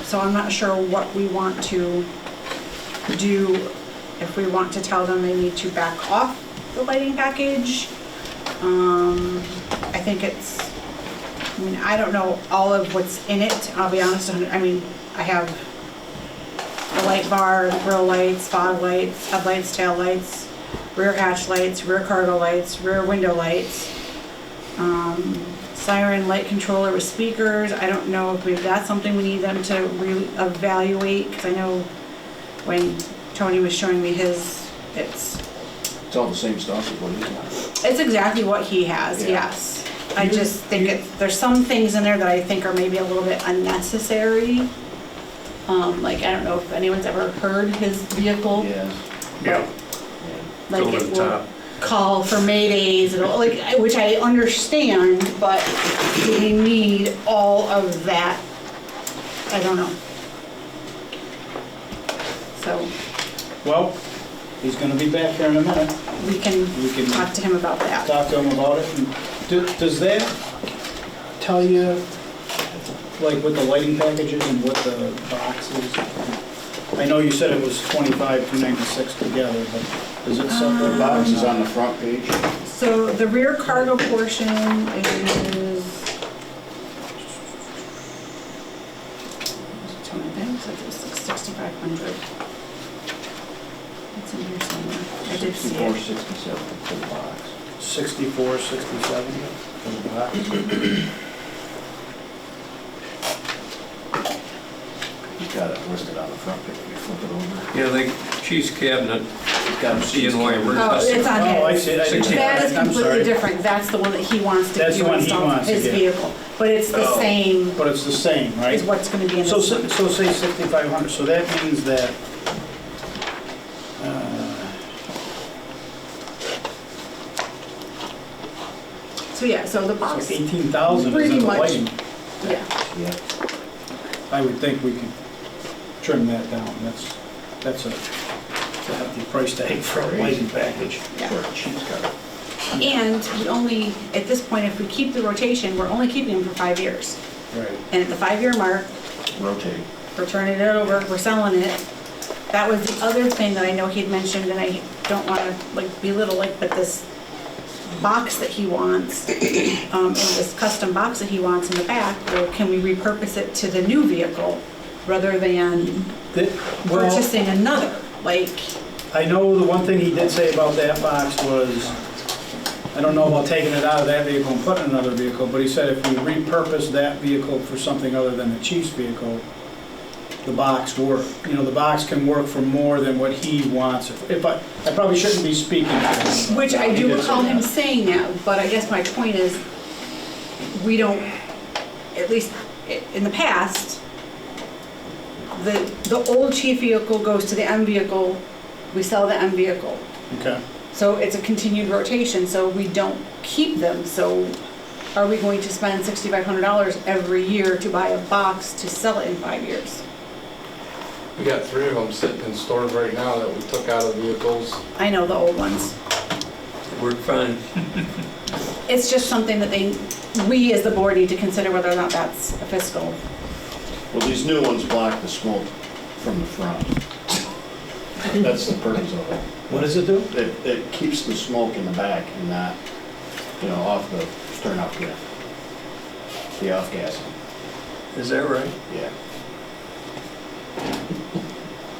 So I'm not sure what we want to do, if we want to tell them they need to back off the lighting package. I think I don't know all of what's in it, I'll be honest. I mean, I have the light bar, grill lights, fog lights, headlights, tail lights, rear hatch lights, rear cargo lights, rear window lights. Siren light controller with speakers. I don't know if that's something we need them to re-evaluate, because I know when Tony was showing me his, it's all the same stuff as what he's got. it's exactly what he has, Yeah. yes. I just think there's some things in there that I think are maybe a little bit unnecessary. Like, I don't know if anyone's ever heard his vehicle. Yeah. Yeah. Like, Over it the will top. call for maydays, and like, which I understand, but do we need all of that? I don't know. So well, he's gonna be back here in a minute. we can We can talk to him about that. talk to him about it. And does that tell you, like, what the lighting packages and what the box is? I know you said it was $25,296 together, but does it separate? The box is on the front page. So the rear cargo portion is, Tony thinks it's 6,500. It's in here somewhere. I did see it. 6467 for the box. 6467 for the box. He's got it listed on the front page. You flip it over. Yeah, the chief's cabinet, He's got CNY Oh, emergency. it's on Oh, I his. see. I didn't see That is I'm completely sorry. different. That's the one that he wants to That's the do one he installed wants to his get. vehicle. But it's the Oh. same, But it's the same, right? is what's gonna be in So, this one. so say 6,500, so that means that, So yeah, so the box, 18,000 is Pretty in the much. lighting. yeah. Yeah. I would think we could trim that down. That's a hefty price tag for a lighting package. Yeah. For a cheese car. And we only, at this point, if we keep the rotation, we're only keeping them for 5 years. Right. And at the 5-year mark, Rotate. we're turning it over, we're selling it. That was the other thing that I know he'd mentioned, and I don't want to like belittle it, but this box that he wants, and this custom box that he wants in the back, well, can we repurpose it to the new vehicle rather than Well, purchasing another? Like, I know the one thing he did say about that box was, I don't know about taking it out of that vehicle and putting in another vehicle, but he said if we repurpose that vehicle for something other than the chief's vehicle, the box work. You know, the box can work for more than what he wants. If I probably shouldn't be speaking for him. which I He do did recall say him that. saying that, but I guess my point is, we don't, at least in the past, the old chief vehicle goes to the M vehicle, we sell the M vehicle. Okay. So it's a continued rotation, so we don't keep them. So are we going to spend $6,500 every year to buy a box to sell it in 5 years? We got 3 of them sitting in stores right now that we took out of vehicles. I know the old ones. Worked fine. It's just something that we as the board need to consider whether or not that's a fiscal. Well, these new ones block the smoke from the front. That's the purpose of it. What does it do? It keeps the smoke in the back and not, off the turn off gas. The off gas. Is that right? Yeah.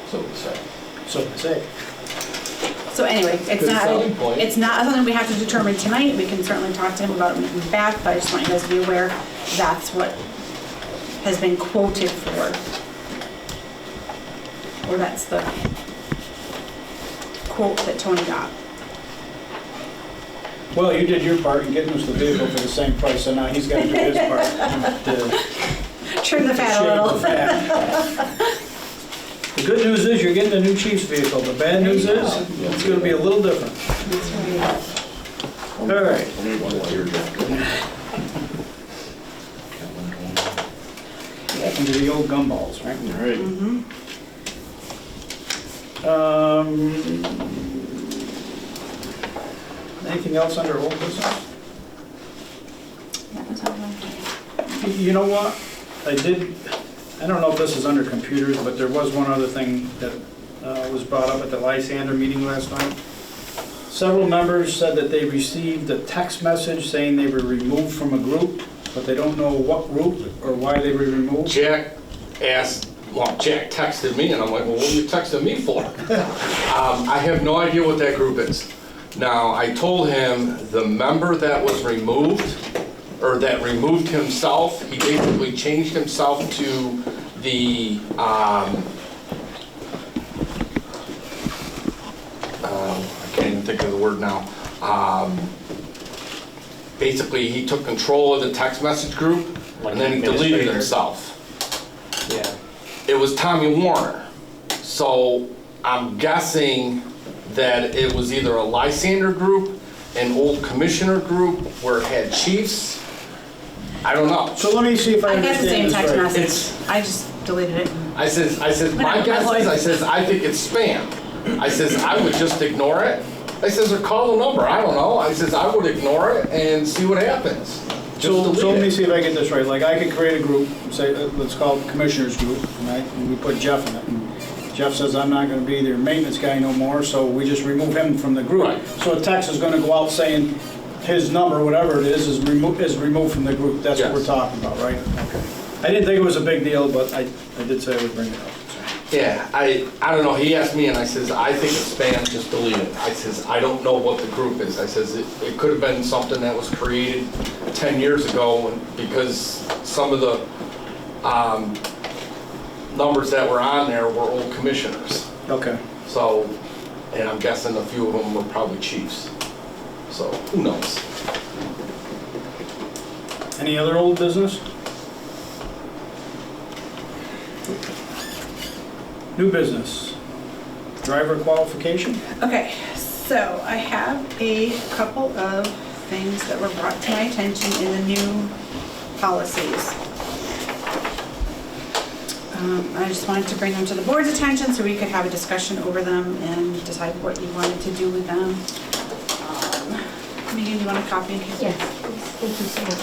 So it's safe. So to say. So anyway, it's Good selling not, point. it's not something we have to determine tonight. We can certainly talk to him about it when he comes back, but I just want you guys to be aware that's what has been quoted for. Or that's the quote that Tony got. Well, you did your part in getting us the vehicle for the same price, so now he's got to do his part. to Trim the fat a shave little. the fat. The good news is you're getting a new chief's vehicle. The bad news is it's going to be a little different. All right. Only one lighter jacket. Happened to the old gumballs, right? All right. Anything else under old business? That was all right. You know what? I don't know if this is under computers, but there was one other thing that was brought up at the Lysander meeting last night. Several members said that they received a text message saying they were removed from a group, but they don't know what group or why they were removed. Jack texted me, and I'm like, well, what are you texting me for? I have no idea what that group is. Now, I told him the member that was removed, or that removed himself, he basically changed himself to the, I can't even think of the word now. Basically, he took control of the text message group, and then he deleted himself. Yeah. It was Tommy Warner. So I'm guessing that it was either a Lysander group, an old commissioner group where it had chiefs. I don't know. So let me see if I I got the same understand text this right. message. I just deleted it. I says, my guess is, I think it's spam. I says, I would just ignore it. I says, or call the number, I don't know. I says, I would ignore it and see what happens. So Just let me delete it. see if I get this right. Like, I could create a group, say, let's call it Commissioners Group, right? And we put Jeff in it. And Jeff says, I'm not gonna be their maintenance guy no more, so we just remove him from the group. Right. So a text is gonna go out saying his number, whatever it is removed from the group. That's what Yes. we're talking about, right? Okay. I didn't think it was a big deal, but I did say I would bring it up. Yeah, I don't know, he asked me and I says, I think it's spam, just delete it. I says, I don't know what the group is. I says, it could have been something that was created 10 years ago because some of the numbers that were on there were old commissioners. Okay. So, and I'm guessing a few of them were probably chiefs. So, who knows? Any other old business? New business. Driver qualification? Okay, so I have a couple of things that were brought to my attention in the new policies. I just wanted to bring them to the board's attention so we could have a discussion over them and decide what you wanted to do with them. Megan, do you want a copy? Yes, please. Thank you so much.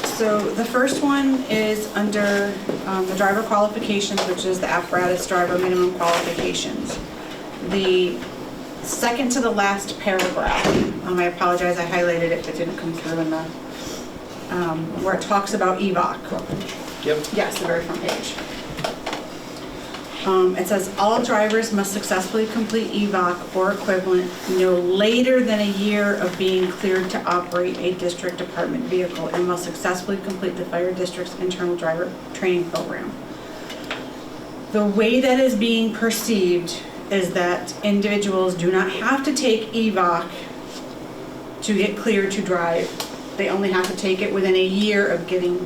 So the first one is under the driver qualifications, which is the apparatus driver minimum qualifications. The second to the last paragraph, I apologize, I highlighted it, but it didn't come through in the, where it talks about EVOC. Yep. Yes, the very front page. It says, all drivers must successfully complete EVOC or equivalent no later than a year of being cleared to operate a district department vehicle and must successfully complete the fire district's internal driver training program. The way that is being perceived is that individuals do not have to take EVOC to get cleared to drive. They only have to take it within a year of getting,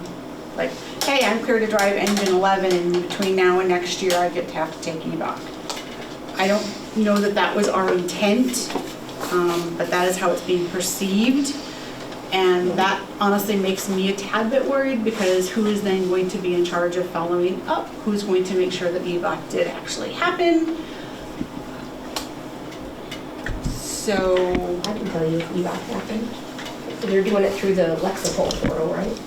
like, hey, I'm clear to drive engine 11, and between now and next year, I get to have to take EVOC. I don't know that that was our intent, but that is how it's being perceived. And that honestly makes me a tad bit worried, because who is then going to be in charge of following up? Who's going to make sure that EVOC did actually happen? So, I can tell you if EVOC happened. You're doing it through the Lexipol portal, right?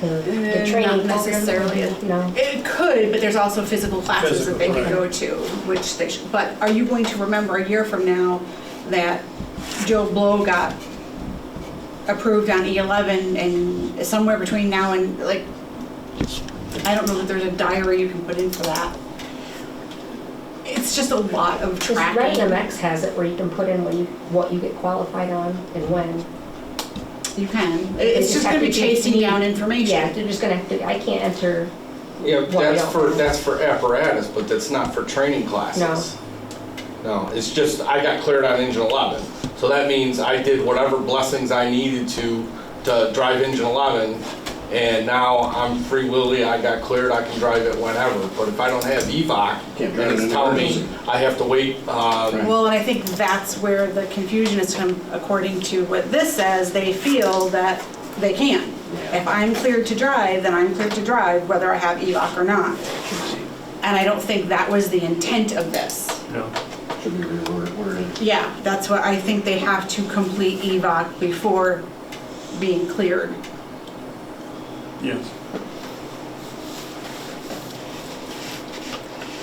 The training not necessarily. No. It could, but there's also physical classes that they could go to, which they should. But are you going to remember a year from now that Joe Blow got approved on E11, and somewhere between now and, like, I don't know that there's a diary you can put in for that. It's just a lot of tracking. Random X has it where you can put in what you get qualified on and when. You can. It's just going to be chasing down information. Yeah, they're just going to have to, I can't enter. Yeah, Well, we don't. that's for apparatus, but that's not for training classes. No, it's just, I got cleared on engine 11. So that means I did whatever blessings I needed to drive engine 11, and now I'm free willy, I got cleared, I can drive it whenever. But if I don't have EVOC, then it's telling me I have to wait. Well, and I think that's where the confusion is come, according to what this says, they feel that they can. If I'm cleared to drive, then I'm cleared to drive whether I have EVOC or not. And I don't think that was the intent of this. No. Should be reworded. Yeah, that's what I think, they have to complete EVOC before being cleared. Yes.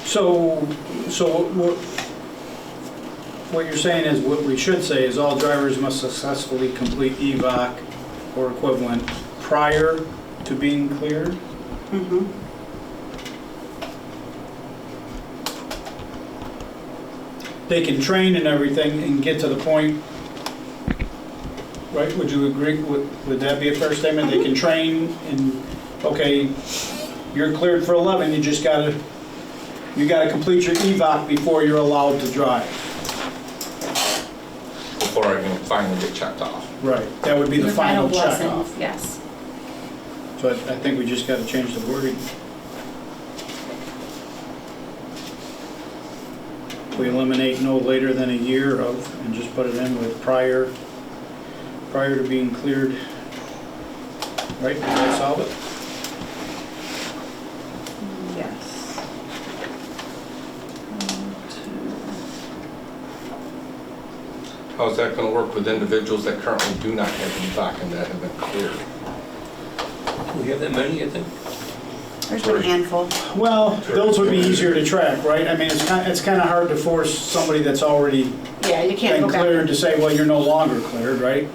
So what you're saying is, what we should say is all drivers must successfully complete EVOC or equivalent prior to being cleared? Mm-hmm. They can train and everything and get to the point, right? Would you agree, would that be a fair statement? They can train and, okay, you're cleared for 11, you gotta complete your EVOC before you're allowed to drive. Before I can finally get checked off. Right, that would be the Your final check blessing, off. yes. So I think we just gotta change the wording. We eliminate no later than a year of, and just put it in with prior to being cleared. Right, does that solve it? Yes. How's that going to work with individuals that currently do not have EVOC and that have been cleared? We have that many, I think? There's been a handful. Well, those would be easier to track, right? I mean, it's kind of hard to force somebody that's already Yeah, you can't been go back. cleared to say, well, you're no longer cleared, right?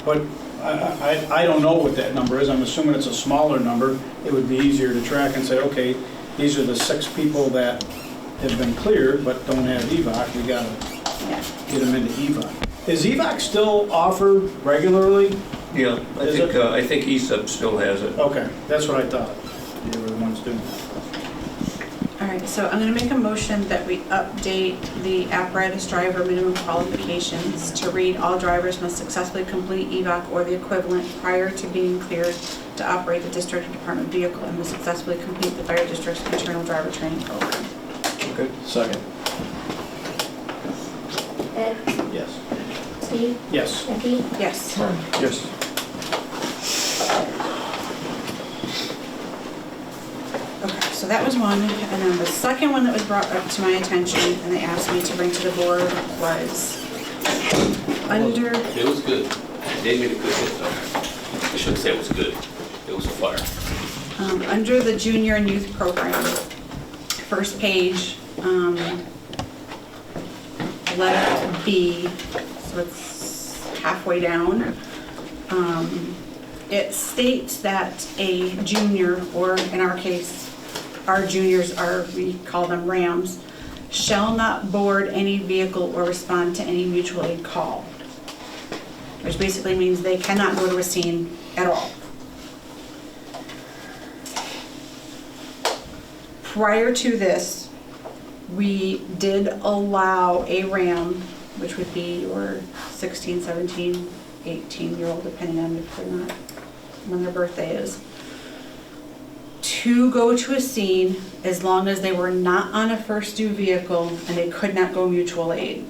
But I don't know what that number is. I'm assuming it's a smaller number. It would be easier to track and say, okay, these are the 6 people that have been cleared but don't have EVOC. We gotta get them into EVOC. Is EVOC still offered regularly? Yeah, I think ESUP still has it. Okay, that's what I thought. They were the ones doing that. All right, so I'm going to make a motion that we update the apparatus driver minimum qualifications to read all drivers must successfully complete EVOC or the equivalent prior to being cleared to operate the district or department vehicle and must successfully complete the fire district's internal driver training program. Okay. Second. Ed, Yes. Steve, Yes. Becky, Yes. Tom. Yes. that was one, and then the second one that was brought up to my attention, and they asked me to bring to the board was under, It was good. They made a good hit though. I shouldn't say it was good. It was a fire. under the junior and youth program, first page, letter B, so it's halfway down. It states that a junior, or in our case, our juniors are, we call them Rams, shall not board any vehicle or respond to any mutual aid call. Which basically means they cannot go to a scene at all. Prior to this, we did allow a Ram, which would be your 16, 17, 18-year-old, depending on if they're not, when their birthday is, to go to a scene as long as they were not on a first due vehicle and they could not go mutual aid.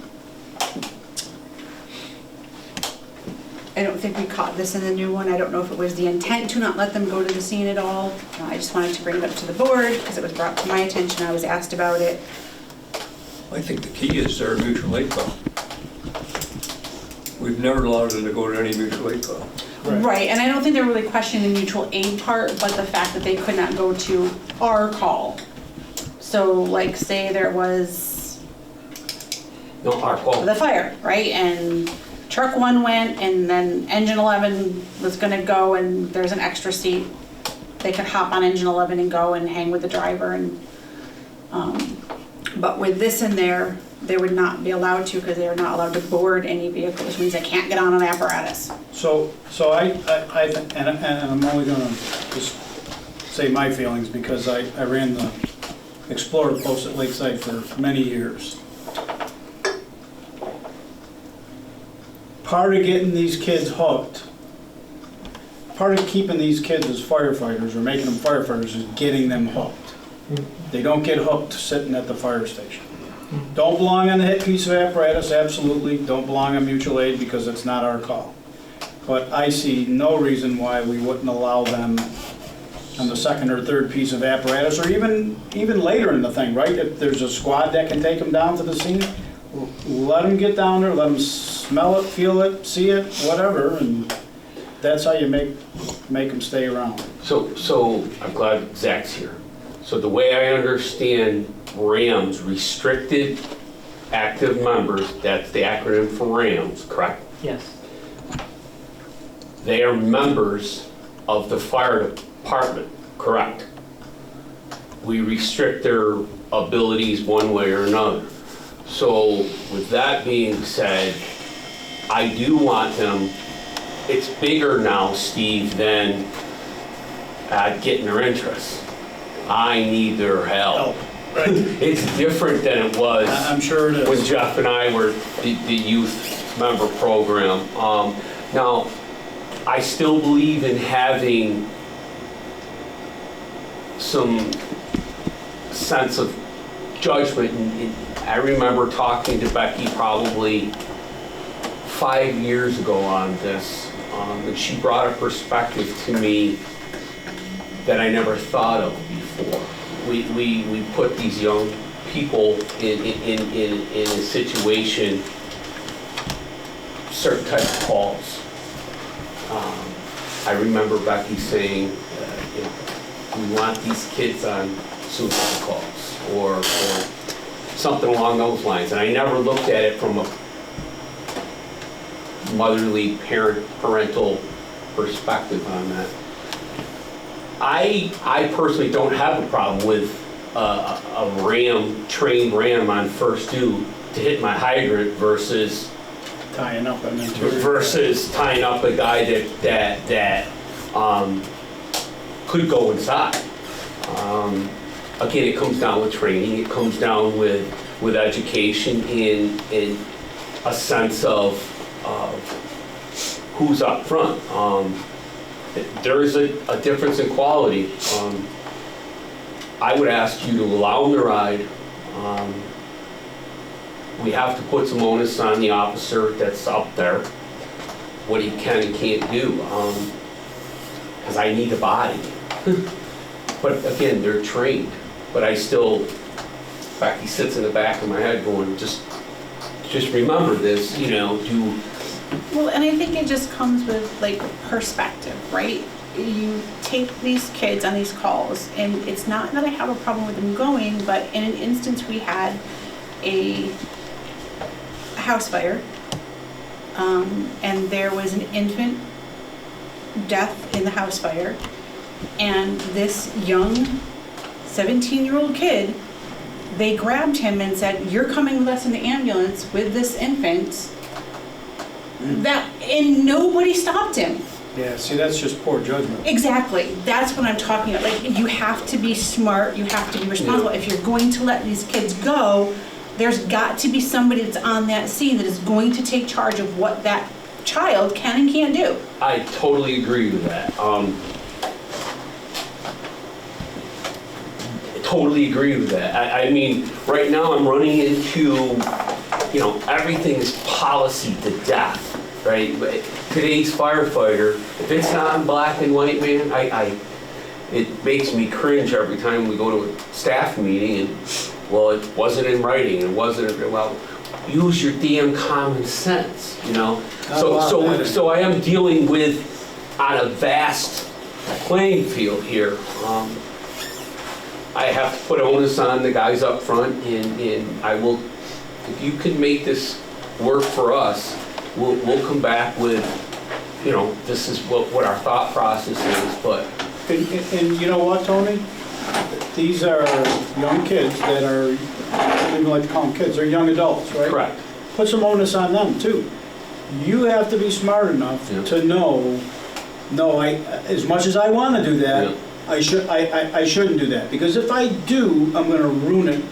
I don't think we caught this in the new one. I don't know if it was the intent to not let them go to the scene at all. I just wanted to bring it up to the board because it was brought to my attention. I was asked about it. I think the key is their mutual aid call. We've never allowed them to go to any mutual aid call. Right, and I don't think they're really questioning the mutual aid part, but the fact that they could not go to our call. So like say there was No, our call. the fire, right? And truck 1 went and then engine 11 was gonna go and there's an extra seat. They could hop on engine 11 and go and hang with the driver and, but with this in there, they would not be allowed to because they are not allowed to board any vehicle, which means they can't get on an apparatus. So and I'm only gonna just say my feelings because I ran the Explorer post at Lakeside for many years. Part of getting these kids hooked, part of keeping these kids as firefighters or making them firefighters is getting them hooked. They don't get hooked sitting at the fire station. Don't belong on the hit piece of apparatus, absolutely. Don't belong on mutual aid because it's not our call. But I see no reason why we wouldn't allow them on the second or third piece of apparatus, or even later in the thing, right? If there's a squad that can take them down to the scene, let them get down there, let them smell it, feel it, see it, whatever, and that's how you make them stay around. So I'm glad Zach's here. So the way I understand RAMs, restricted active members, that's the acronym for RAMs, correct? Yes. They are members of the fire department, correct? We restrict their abilities one way or another. So with that being said, I do want them, it's bigger now, Steve, than getting their interest. I need their help. Right. It's different than it was I'm sure it when is. Jeff and I were the youth member program. Now, I still believe in having some sense of judgment. And I remember talking to Becky probably 5 years ago on this, and she brought a perspective to me that I never thought of before. We put these young people in a situation, certain type of calls. I remember Becky saying, you know, we want these kids on suicide calls or something along those lines. And I never looked at it from a motherly, parental perspective on that. I personally don't have a problem with a trained ram on first due to hit my hydrant versus Tying up an interior. tying up a guy that could go inside. Again, it comes down with training. It comes down with education in a sense of who's up front. There is a difference in quality. I would ask you to allow them to ride. We have to put some onus on the officer that's up there, what he can and can't do, because I need a body. But again, they're trained. but I still, Becky sits in the back of my head going, just remember this, you know, Well, and I think it just comes with like perspective, right? You take these kids on these calls, and it's not that I have a problem with them going, but in an instance we had a house fire, and there was an infant death in the house fire, and this young 17-year-old kid, they grabbed him and said, "You're coming with us in the ambulance with this infant." And nobody stopped him. Yeah, see, that's just poor judgment. Exactly. That's what I'm talking about. Like, you have to be smart, you have to be responsible. If you're going to let these kids go, there's got to be somebody that's on that scene that is going to take charge of what that child can and can't do. I totally agree with that. Totally agree with that. I mean, right now I'm running into, you know, everything is policy to death, right? But today's firefighter, if it's not in black and white, man, it makes me cringe every time we go to a staff meeting and, well, it wasn't in writing, it wasn't, well, use your damn common sense, you know? So I am dealing with, on a vast playing field here. I have to put onus on the guys up front, and I will, if you can make this work for us, we'll come back with, you know, this is what our thought process is, but. And you know what, Tony? These are young kids that are, I don't even like to call them kids, they're young adults, right? Correct. Put some onus on them too. You have to be smart enough to know, no, as much as I want to do that, I shouldn't do that, because if I do, I'm going to ruin it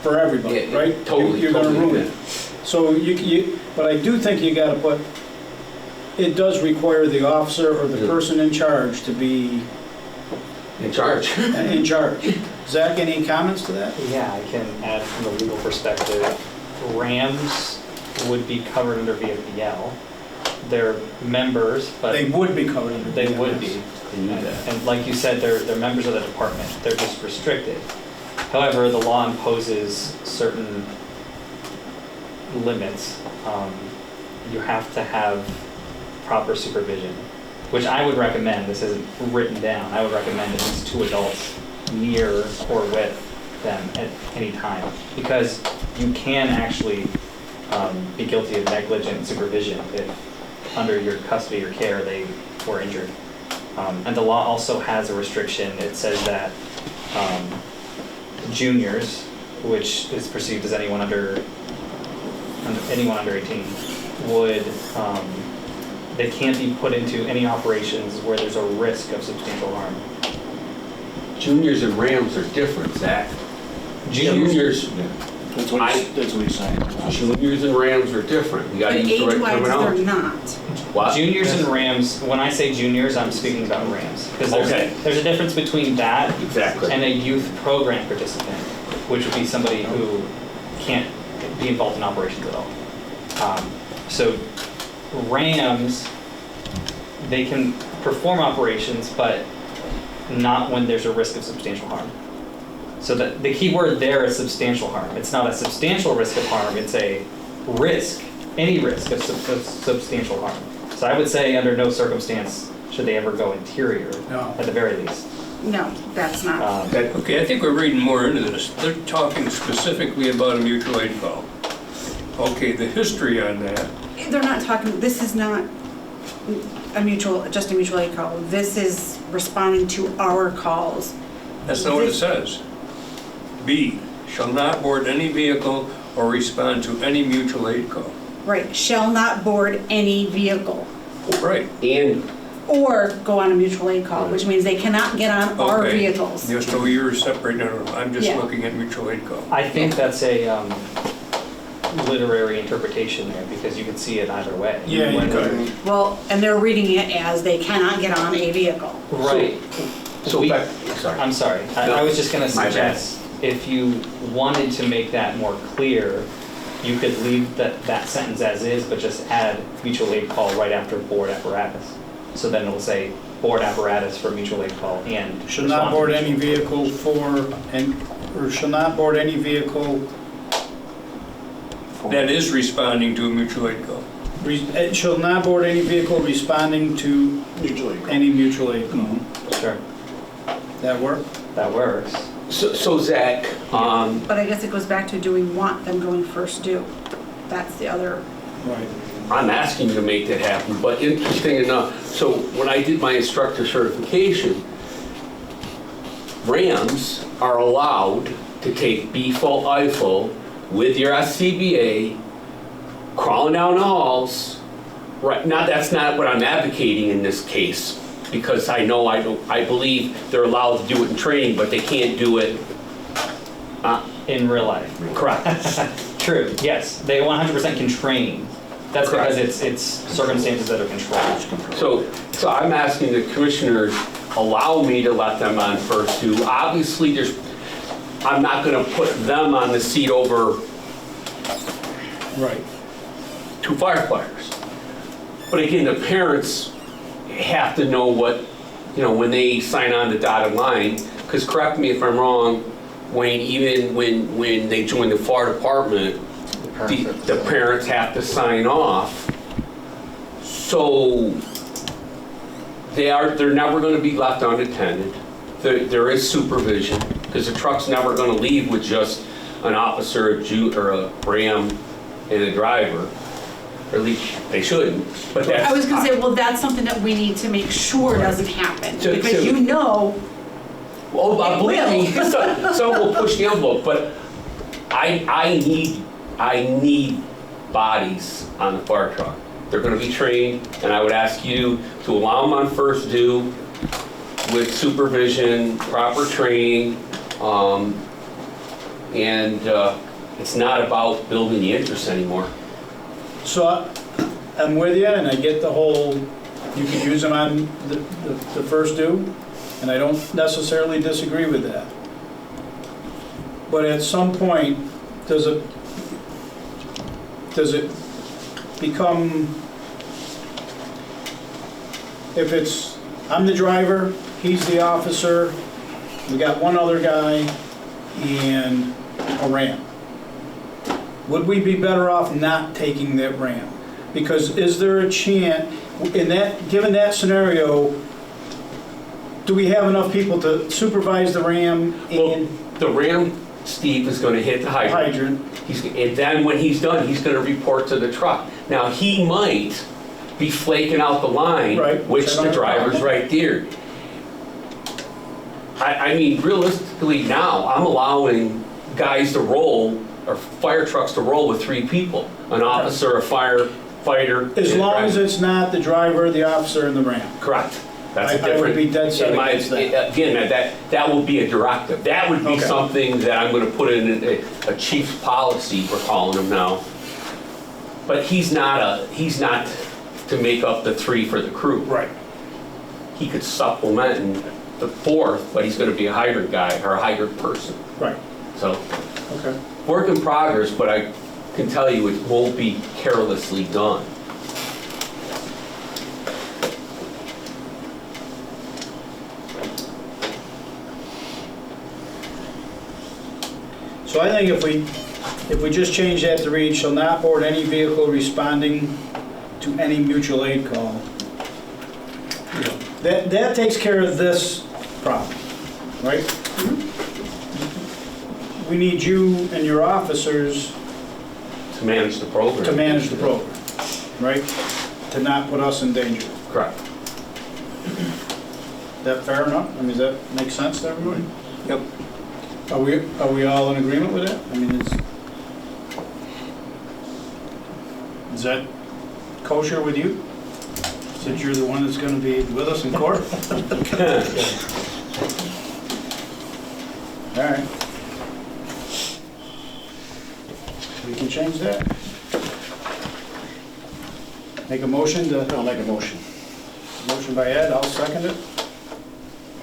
for everybody, right? Totally. You're going to ruin it. So but I do think you got to put. It does require the officer or the person in charge to be in charge. In charge. Zach, any comments to that? Yeah, I can add from the legal perspective. Rams would be covered under VFBL. They're members, but they would be covered under VFBL. They would be. And like you said, they're members of the department. They're just restricted. However, the law imposes certain limits. You have to have proper supervision, which I would recommend. This isn't written down. I would recommend at least 2 adults near or with them at any time, because you can actually be guilty of negligent supervision if under your custody or care they were injured. And the law also has a restriction. It says that juniors, which is perceived as anyone under 18, would they can't be put into any operations where there's a risk of substantial harm. Juniors and Rams are different, Zach. Juniors. That's what he's saying. Juniors and Rams are different. You got to use the right terminology. They're not. What? Juniors and Rams, when I say juniors, I'm speaking about Rams. Because there's a difference between that and a youth program participant, which would be somebody who can't be involved in operations at all. So Rams, they can perform operations, but not when there's a risk of substantial harm. So the key word there is substantial harm. It's not a substantial risk of harm, it's a risk, any risk of substantial harm. So I would say under no circumstance should they ever go interior, at the very least. No, that's not. Okay, I think we're reading more into this. They're talking specifically about a mutual aid call. Okay, the history on that. They're not talking, this is not just a mutual aid call. This is responding to our calls. That's not what it says. B, shall not board any vehicle or respond to any mutual aid call. Right, shall not board any vehicle. Right. Or go on a mutual aid call, which means they cannot get on our vehicles. Just so you're separating it. I'm just looking at mutual aid call. I think that's a literary interpretation there, because you can see it either way. Yeah, you could. Well, and they're reading it as they cannot get on a vehicle. Right. Sorry. I'm sorry. I was just going to suggest, if you wanted to make that more clear, you could leave that sentence as is, but just add mutual aid call right after board apparatus. So then it'll say board apparatus for mutual aid call and. Shall not board any vehicle or shall not board any vehicle, That is responding to a mutual aid call. shall not board any vehicle responding to Usually. any mutual aid call. Sure, That work? that works. So Zach, But I guess it goes back to, do we want them going first due? That's the other, Right. I'm asking you to make that happen, but interesting enough, so when I did my instructor certification, Rams are allowed to take BFO, IFO with your SCBA, crawling down the halls. Right now, that's not what I'm advocating in this case, because I believe they're allowed to do it in training, but they can't do it. In real life. Correct. True, yes, they 100% can train. That's Correct. because it's circumstances that are controlled. So I'm asking the commissioners, allow me to let them on first due. Obviously, I'm not gonna put them on the seat over Right. 2 firefighters. But again, the parents have to know what, when they sign on the dotted line, because correct me if I'm wrong, Wayne, even when they join the fire department, the parents have to sign off. So they're never gonna be left unattended. There is supervision, because the truck's never gonna leave with just an officer, or a Ram and a driver. Or at least they shouldn't, but that's. I was gonna say, well, that's something that we need to make sure doesn't happen, To- because Well, It believe me, will. some will push the envelope, but I need bodies on the fire truck. They're gonna be trained, and I would ask you to allow them on first due with supervision, proper training, and it's not about building the interest anymore. So I'm with you, and I get the whole, you can use them on the first due, and I don't necessarily disagree with that. But at some point, does it become, if it's, I'm the driver, he's the officer, we got one other guy, and a Ram. Would we be better off not taking that Ram? Because is there a chance, given that scenario, do we have enough people to supervise the Ram Well, and the Ram, Steve, is gonna hit the hydrant. hydrant? And then when he's done, he's gonna report to the truck. Now, he might be flaking out the line, Right, which which I the don't driver's know. right there. I mean, realistically now, I'm allowing guys to roll, or fire trucks to roll with 3 people. An officer, a firefighter. As and a long as driver. it's not the driver, the officer, and the Ram. Correct. That's a I different. would be dead set in my- against that. Again, that would be a directive. That would be Okay. something that I'm gonna put in a chief's policy, we're calling him now. But he's not to make up the 3 for the crew. Right. He could supplement in the 4th, but he's gonna be a hydrant guy or a hydrant person. Right, So, okay. work in progress, but I can tell you it won't be carelessly done. So I think if we just change that to read, shall not board any vehicle responding to any mutual aid call. That takes care of this problem, right? We need you and your officers To manage the program. to manage the program, right? To not put us in danger. Correct. Is that fair enough? I mean, does that make sense to everybody? Yep. Are we all in agreement with that? I mean, is that kosher with you? Since you're the one that's gonna be with us in court? All right. We can change that. Make a motion I'll make a motion. motion by Ed, I'll second it.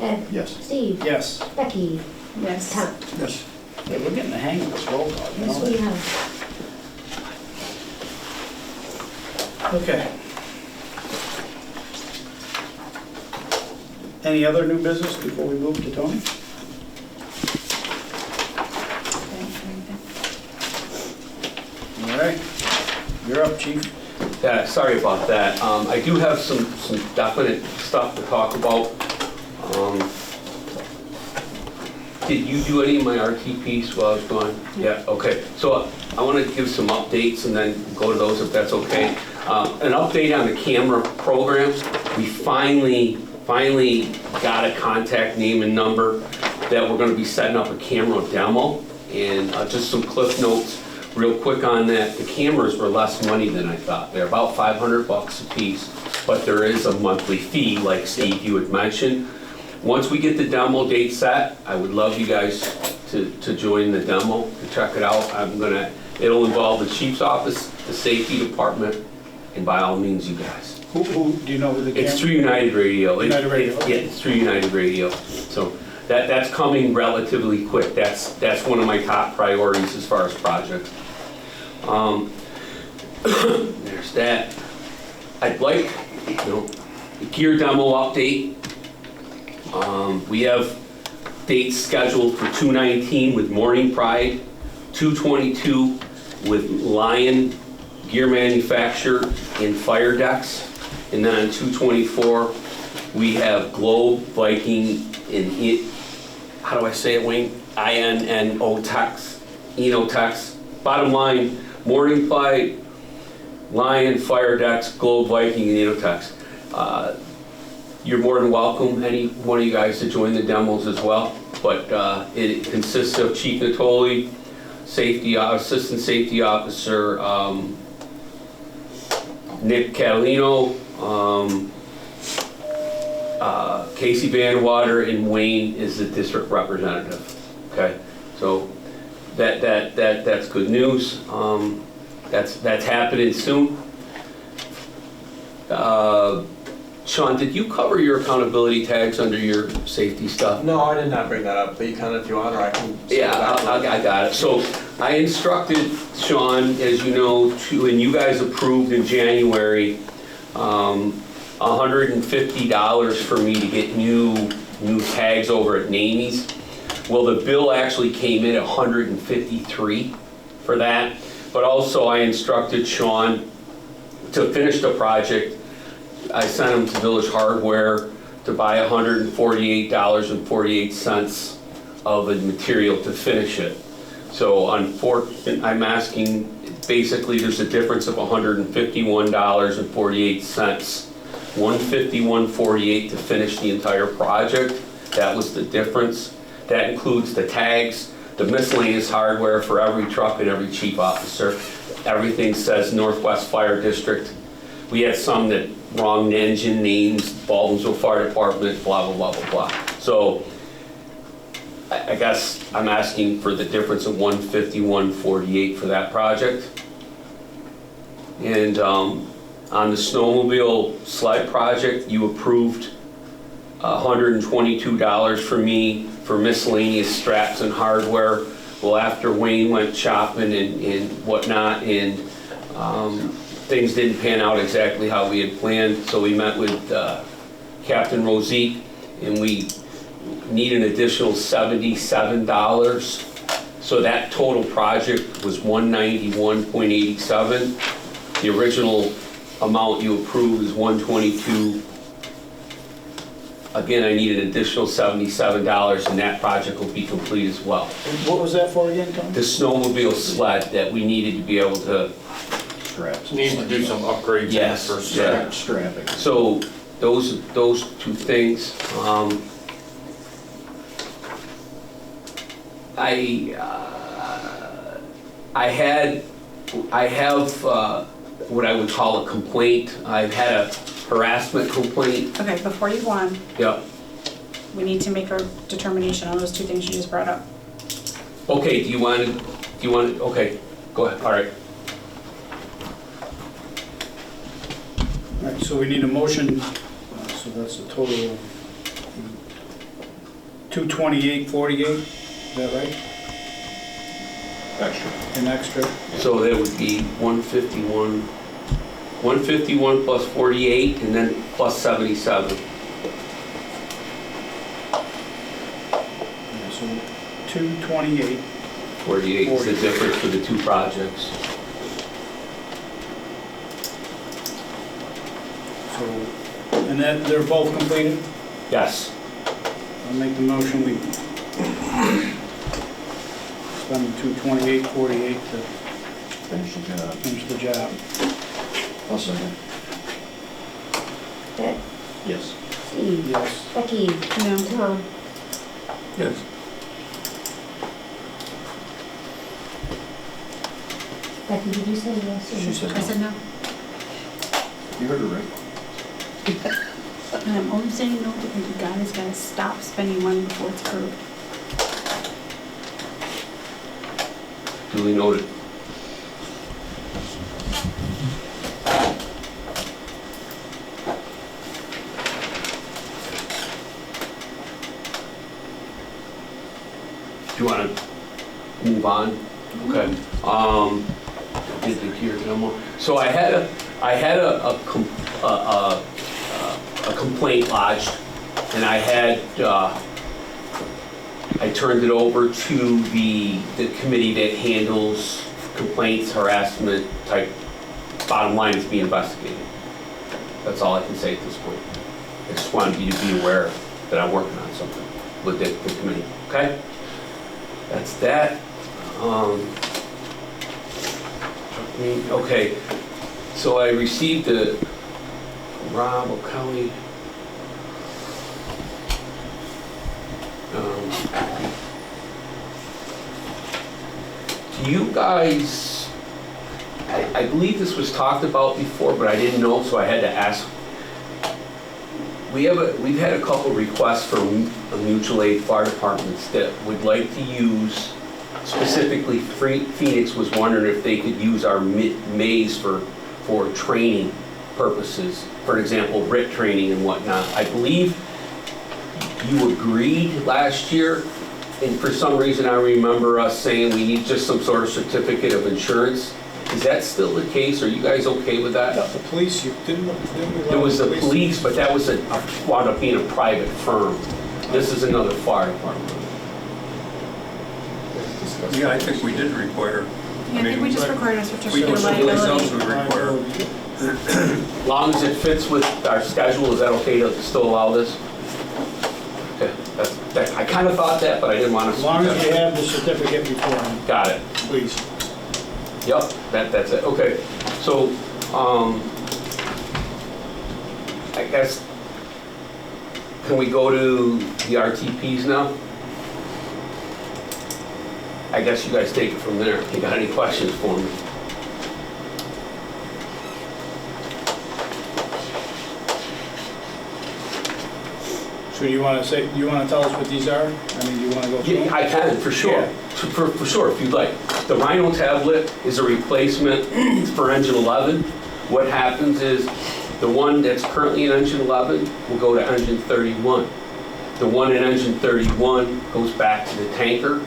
Ed? Yes. Steve? Yes. Becky? yes. Tom? Yes. Yeah, we're getting the hang of this roll call, you Yes, know? we have. Okay. Any other new business before we move to Tony? All right, you're up, chief. Yeah, sorry about that. I do have some definite stuff to talk about. Did you do any of my RTPs while I was gone? Yeah, okay. So I want to give some updates and then go to those if that's okay. An update on the camera program. We finally got a contact name and number that we're going to be setting up a camera demo. And just some cliff notes real quick on that. The cameras were less money than I thought. They're about $500 a piece, but there is a monthly fee like Steve you had mentioned. Once we get the demo date set, I would love you guys to join the demo, to check it out. It'll involve the chief's office, the safety department, and by all means, you guys. Who do you know who the camera? It's through United Radio. United Radio. Yeah, it's through United Radio. So that's coming relatively quick. That's one of my top priorities as far as projects. There's that. I'd like, the gear demo update. We have dates scheduled for 2/19 with Morning Pride, 2/22 with Lion Gear Manufacturer and Fire Decks, and then on 2/24 we have Globe, Viking, and how do I say it, Wayne? INNOTEX, Enotex. Bottom line, Morning Pride, Lion, Fire Decks, Globe, Viking, and Enotex. You're more than welcome, any one of you guys, to join the demos as well. But it consists of Chief Natoli, Assistant Safety Officer Nick Catalino, Casey Vanwater, and Wayne is the district representative. Okay, so that's good news. That's happening soon. Sean, did you cover your accountability tags under your safety stuff? No, I did not bring that up, but you can if you want, or I can. Yeah, I got it. So I instructed Sean, as you know, and you guys approved in January, $150 for me to get new tags over at Namie's. Well, the bill actually came in at $153 for that, but also I instructed Sean to finish the project. I sent him to Village Hardware to buy $148.48 of the material to finish it. So unfortunately, I'm asking, basically there's a difference of $151.48, $151.48 to finish the entire project. That was the difference. That includes the tags, the miscellaneous hardware for every truck and every chief officer. Everything says Northwest Fire District. We had some that wrong engine names, Baldwinsville Fire Department, blah, blah, blah, blah, blah. So I guess I'm asking for the difference of $151.48 for that project. And on the snowmobile sled project, you approved $122 for me for miscellaneous straps and hardware. Well, after Wayne went shopping and whatnot, and things didn't pan out exactly how we had planned, so we met with Captain Rosique, and we need an additional $77. So that total project was $191.87. The original amount you approved is $122. Again, I need an additional $77, and that project will be complete as well. What was that for again, Tom? The snowmobile sled that we needed to be able to. Straps. Need to do some upgrades. Yes, for yeah. Strapping. So those two things. I have what I would call a complaint. I've had a harassment complaint. Okay, before you go on, Yep. we need to make a determination on those two things you just brought up. Okay, do you want okay, go ahead, all right. All right, so we need a motion, so that's a total of $228.48, is that right? Extra. An extra? So that would be 151 plus 48, and then plus 77. So 228. 48 is the difference for the two projects. So, and that, they're both completed? Yes. I'll make the motion, we spend 228.48 to Finish the job. finish the job. I'll second. Ed, Yes. Steve, Yes. Becky, No. Tom. Yes. Becky, did you say yes or no? She said I said no. You heard her right. And I'm only saying no because you guys gotta stop spending money before it's approved. Duly noted. Do you want to move on? Okay. Did the here demo. So I had a complaint lodged, and I turned it over to the committee that handles complaints, harassment type. Bottom line is being investigated. That's all I can say at this point. I just wanted you to be aware that I'm working on something with the committee. Okay? That's that. Okay, so I received a Rob O'Kelly. Do you guys, I believe this was talked about before, but I didn't know, so I had to ask. We've had a couple requests from mutual aid fire departments that would like to use, specifically Phoenix was wondering if they could use our maze for training purposes. For example, RIT training and whatnot. I believe you agreed last year, and for some reason I remember us saying we need just some sort of certificate of insurance. Is that still the case? Are you guys okay with that? The police, you didn't we? It was the police, but that was wound up being a private firm. This is another fire department. Yeah, I think we did require. Yeah, I think we just required a certificate We of someplace else liability. would require. As long as it fits with our schedule, is that okay to still allow this? Okay, I kind of thought that, but I didn't want to. As long as you have the certificate beforehand, Got it. please. Yep, that's it. Okay, so, I guess, can we go to the RTPs now? I guess you guys take it from there. If you got any questions for me? So you want to tell us what these are? I mean, you want to go through them? Yeah, I can, for sure. Yeah. For sure, if you'd like. The Rhino tablet is a replacement for engine 11. What happens is the one that's currently in engine 11 will go to engine 31. The one in engine 31 goes back to the tanker,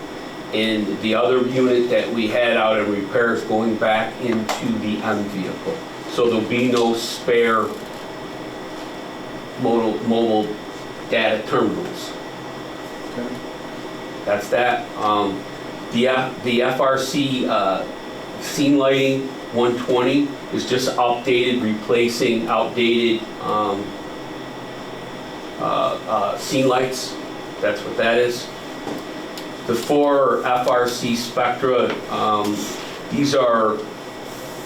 and the other unit that we had out in repairs going back into the M vehicle. So there'll be no spare mobile data terminals. Okay. That's that. The FRC scene lighting 120 is just updated, replacing outdated scene lights. That's what that is. The 4 FRC Spectra, these are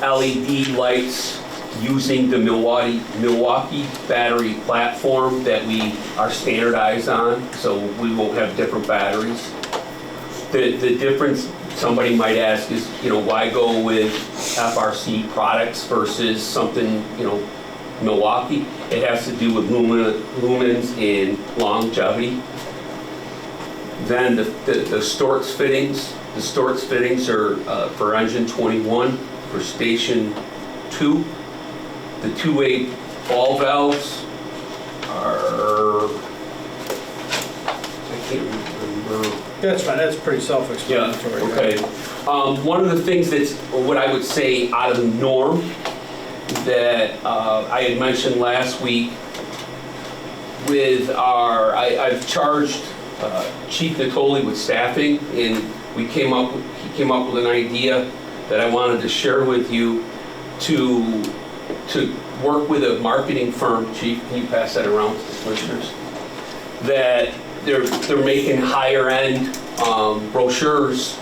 LED lights using the Milwaukee battery platform that we are standardized on, so we won't have different batteries. The difference, somebody might ask, is, why go with FRC products versus something, Milwaukee? It has to do with lumens and longevity. Then the Storz fittings. The Storz fittings are for engine 21, for station 2. The 2-way ball valves are, I can't remember. That's fine, that's pretty self-explanatory. Yeah, okay. One of the things that's, what I would say, out of the norm that I had mentioned last week with I've charged Chief Natoli with staffing, and he came up with an idea that I wanted to share with you to work with a marketing firm. Chief, can you pass that around to the commissioners? That they're making higher end brochures.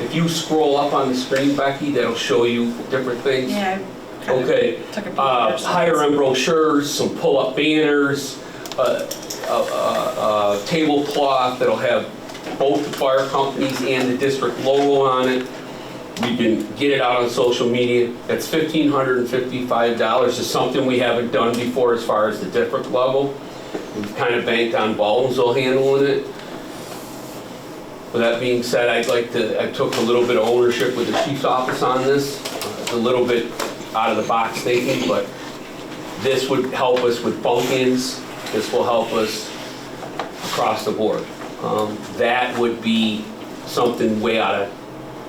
If you scroll up on the screen, Becky, that'll show you different things. Yeah. I kind of Okay. took a peek at it. Higher end brochures, some pull-up banners, tablecloth that'll have both the fire companies and the district logo on it. We can get it out on social media. It's $1,555. It's something we haven't done before as far as the district level. We've kind of banked on Baldwinsville handling it. With that being said, I took a little bit of ownership with the chief's office on this. It's a little bit out of the box thinking, but this would help us with bump-ins. This will help us across the board. That would be something way out of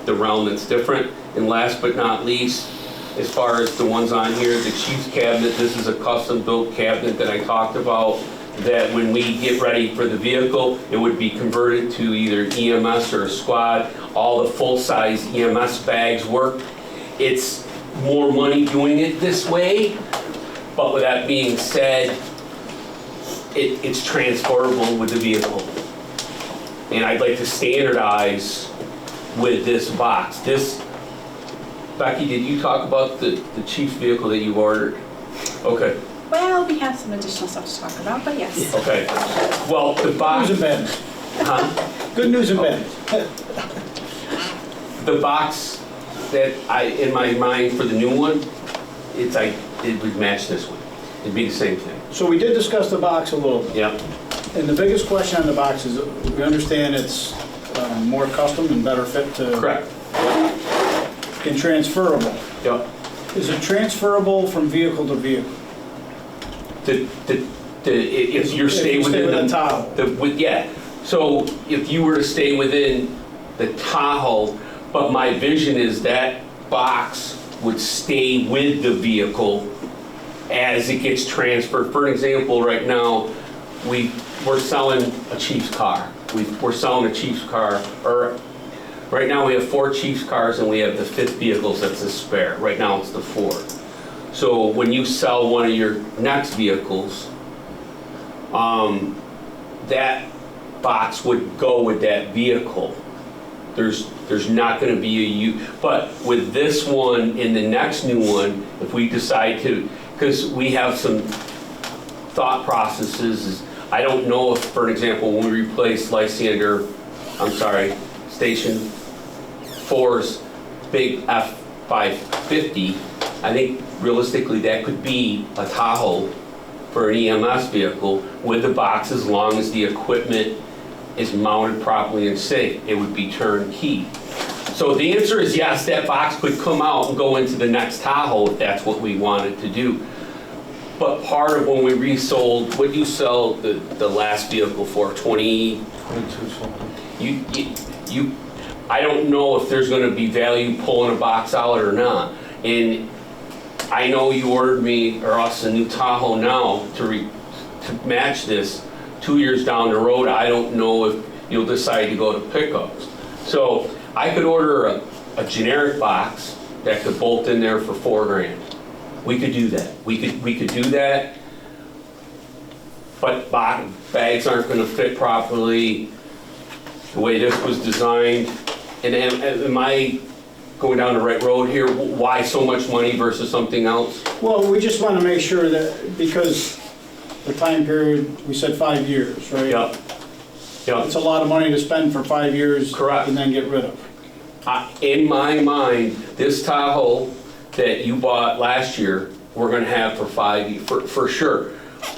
the realm that's different. And last but not least, as far as the ones on here, the chief's cabinet, this is a custom-built cabinet that I talked about, that when we get ready for the vehicle, it would be converted to either EMS or a squad. All the full-size EMS bags work. It's more money doing it this way, but with that being said, it's transferable with the vehicle. And I'd like to standardize with this box. Becky, did you talk about the chief's vehicle that you ordered? Okay. Well, we have some additional stuff to talk about, but yes. Okay. Well, the box. News and bad. Huh? Good news and bad. The box that in my mind for the new one, it would match this one. It'd be the same thing. So we did discuss the box a little bit. Yep. And the biggest question on the box is, we understand it's more custom and better fit to... Correct. And transferable. Yep. Is it transferable from vehicle to vehicle? If you stay within the Tahoe. Yeah. So if you were to stay within the Tahoe, but my vision is that box would stay with the vehicle as it gets transferred. For example, right now, we're selling a Chief's car. We're selling a Chief's car, or right now we have 4 Chief's cars and we have the 5th vehicles that's a spare. Right now it's the 4. So when you sell one of your next vehicles, that box would go with that vehicle. There's not going to be but with this one and the next new one, if we decide to, because we have some thought processes. I don't know if, for example, when we replace Station 4's big F550, I think realistically that could be a Tahoe for an EMS vehicle with the box, as long as the equipment is mounted properly and safe. It would be turnkey. So the answer is yes, that box could come out and go into the next Tahoe if that's what we wanted to do. But part of when we resold, what you sell the last vehicle for, 22 something. I don't know if there's going to be value pulling a box out or not. And I know you ordered me or us a new Tahoe now to match this. 2 years down the road, I don't know if you'll decide to go to pickups. So I could order a generic box that could bolt in there for $4,000. We could do that. We could do that, but bags aren't going to fit properly the way this was designed. And am I going down the right road here? Why so much money versus something else? Well, we just want to make sure that, because the time period, we said 5 years, right? Yep. Yep. It's a lot of money to spend for 5 years. Correct. And then get rid of. In my mind, this Tahoe that you bought last year, we're going to have for 5 years, for sure.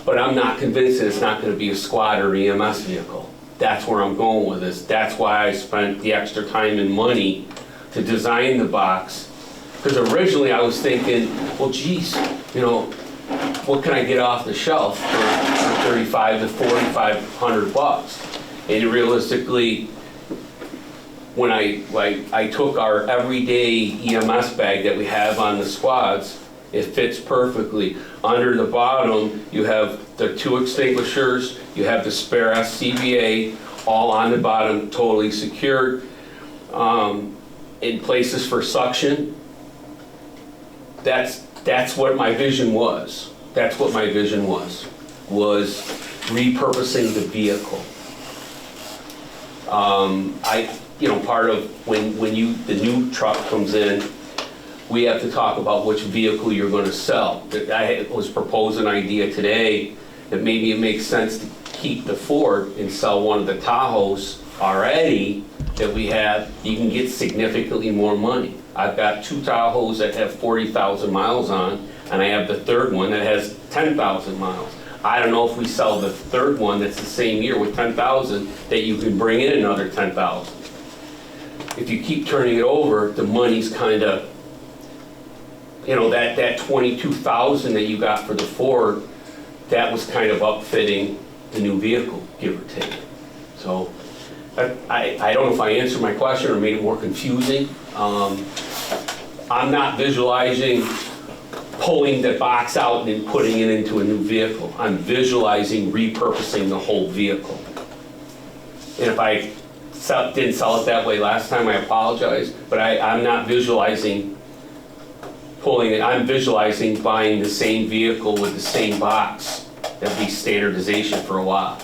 But I'm not convinced that it's not going to be a squad or EMS vehicle. That's where I'm going with this. That's why I spent the extra time and money to design the box. Because originally I was thinking, well, geez, what can I get off the shelf for $3,500 to $4,500? And realistically, when I took our everyday EMS bag that we have on the squads, it fits perfectly. Under the bottom, you have the 2 extinguishers, you have the spare SCBA, all on the bottom, totally secured, in places for suction. That's what my vision was. That's what my vision was repurposing the vehicle. Part of when the new truck comes in, we have to talk about which vehicle you're going to sell. I was proposing an idea today that maybe it makes sense to keep the Ford and sell one of the Tahoes already that we have. You can get significantly more money. I've got 2 Tahoes that have 40,000 miles on, and I have the third one that has 10,000 miles. I don't know if we sell the third one that's the same year with 10,000 that you can bring in another 10,000. If you keep turning it over, the money's kind of, that 22,000 that you got for the Ford, that was kind of upfitting the new vehicle, give or take. So I don't know if I answered my question or made it more confusing. I'm not visualizing pulling the box out and putting it into a new vehicle. I'm visualizing repurposing the whole vehicle. And if I didn't sell it that way last time, I apologize, but I'm not visualizing pulling it. I'm visualizing buying the same vehicle with the same box. That'd be standardization for a while.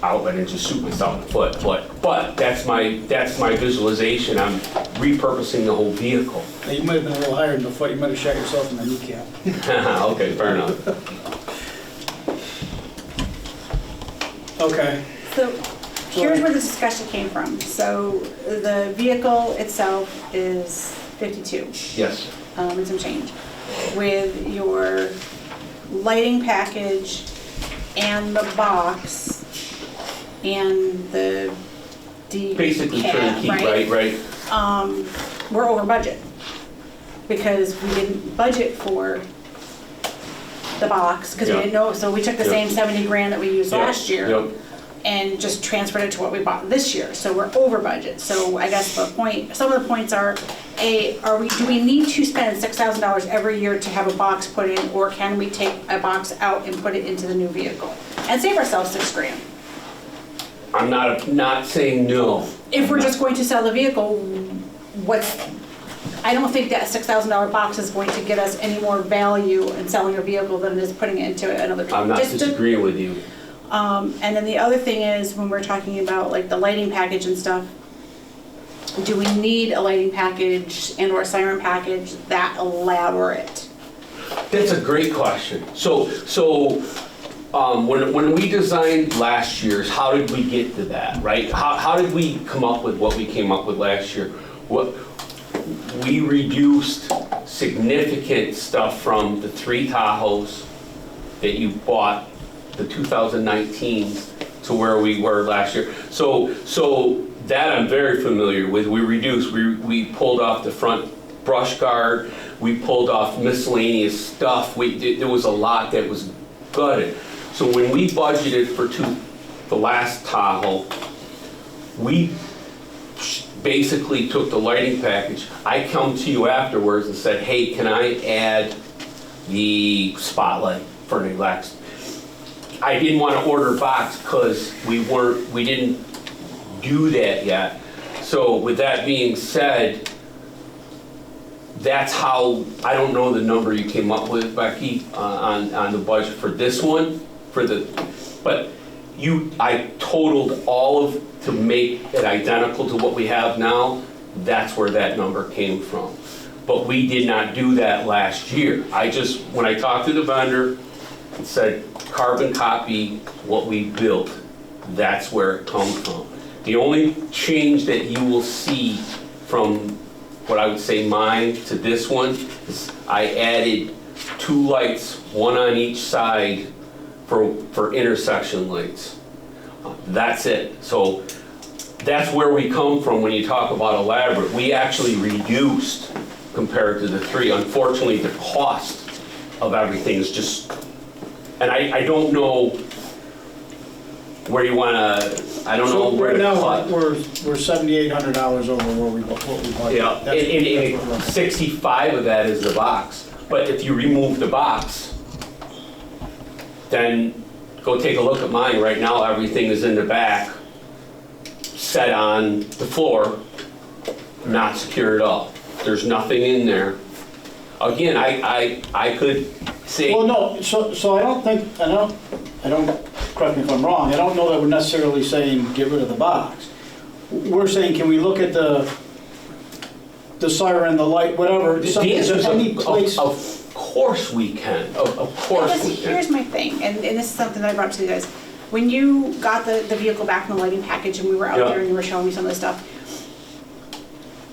I hope I didn't just shoot myself in the foot, but that's my visualization. I'm repurposing the whole vehicle. Now, you might have been a little higher than the foot, you might have shot yourself in the kneecap. Okay, fair enough. Okay. So here's where the discussion came from. So the vehicle itself is 52. Yes. And some change. With your lighting package and the box and the Basically turnkey, right? We're over budget because we didn't budget for the box because we didn't know. So we took the same 70 grand that we used last year and just transferred it to what we bought this year. So we're over budget. So I guess some of the points are, do we need to spend $6,000 every year to have a box put in, or can we take a box out and put it into the new vehicle and save ourselves $6 grand? I'm not saying no. If we're just going to sell the vehicle, I don't think that $6,000 box is going to get us any more value in selling a vehicle than it is putting it into another vehicle. I'm not disagreeing with you. And then the other thing is, when we're talking about like the lighting package and stuff, do we need a lighting package and or a siren package that elaborate? That's a great question. So when we designed last year's, how did we get to that, right? How did we come up with what we came up with last year? We reduced significant stuff from the 3 Tahoes that you bought, the 2019 to where we were last year. So that I'm very familiar with. We reduced, we pulled off the front brush guard, we pulled off miscellaneous stuff. There was a lot that was gutted. So when we budgeted for the last Tahoe, we basically took the lighting package. I come to you afterwards and said, hey, can I add the spotlight for the Lex? I didn't want to order a box because we didn't do that yet. So with that being said, that's how, I don't know the number you came up with, Becky, on the budget for this one, but I totaled all of, to make it identical to what we have now, that's where that number came from. But we did not do that last year. When I talked to the vendor, it said carbon copy what we built. That's where it comes from. The only change that you will see from what I would say mine to this one is I added 2 lights, 1 on each side for intersection lights. That's it. So that's where we come from when you talk about elaborate. We actually reduced compared to the 3. Unfortunately, the cost of everything is just, and I don't know where you want to, I don't know where to cut. We're $7,800 over what we bought. Yeah, and 65 of that is the box. But if you remove the box, then go take a look at mine. Right now, everything is in the back, set on the floor, not secure at all. There's nothing in there. Again, I could say. Well, no, so I don't think, I don't, correct me if I'm wrong, I don't know that we're necessarily saying get rid of the box. We're saying, can we look at the siren, the light, whatever, The something, answer is any place? of course we can. Of course we can. Here's my thing, and this is something that I brought to you guys. When you got the vehicle back in the lighting package and we were out Yeah. there and you were showing me some of this stuff,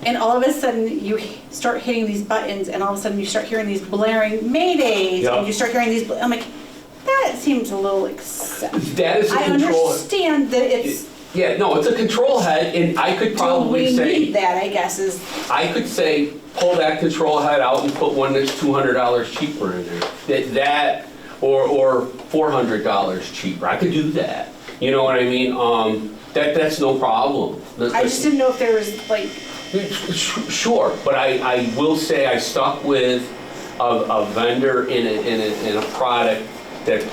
and all of a sudden you start hitting these buttons and all of a sudden you start hearing these blaring maydays Yeah. and you start hearing these, I'm like, that seems a little excessive. That is a I control. understand that it's, Yeah, no, it's a control head, and I could do probably we say, need that, I guess, is, I could say, pull that control head out and put one that's $200 cheaper in there. That or $400 cheaper. I could do that. You know what I mean? That's no problem. I just didn't know if there was like, Sure, but I will say I stuck with a vendor in a product that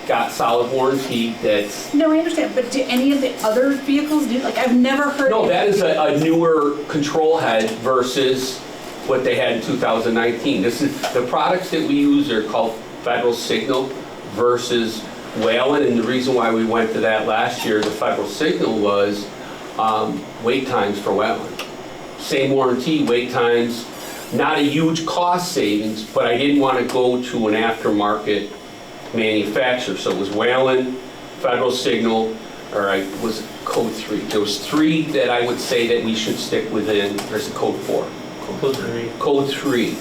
got solid warranty that's. no, I understand, but do any of the other vehicles do, like, I've never heard. No, that is a newer control head versus what they had in 2019. This is, the products that we use are called Federal Signal versus Whalen, and the reason why we went to that last year, the Federal Signal, was wait times for Whalen. Same warranty, wait times, not a huge cost savings, but I didn't want to go to an aftermarket manufacturer. So it was Whalen, Federal Signal, or I was code 3. There was 3 that I would say that we should stick within. There's a code 4. Code 3.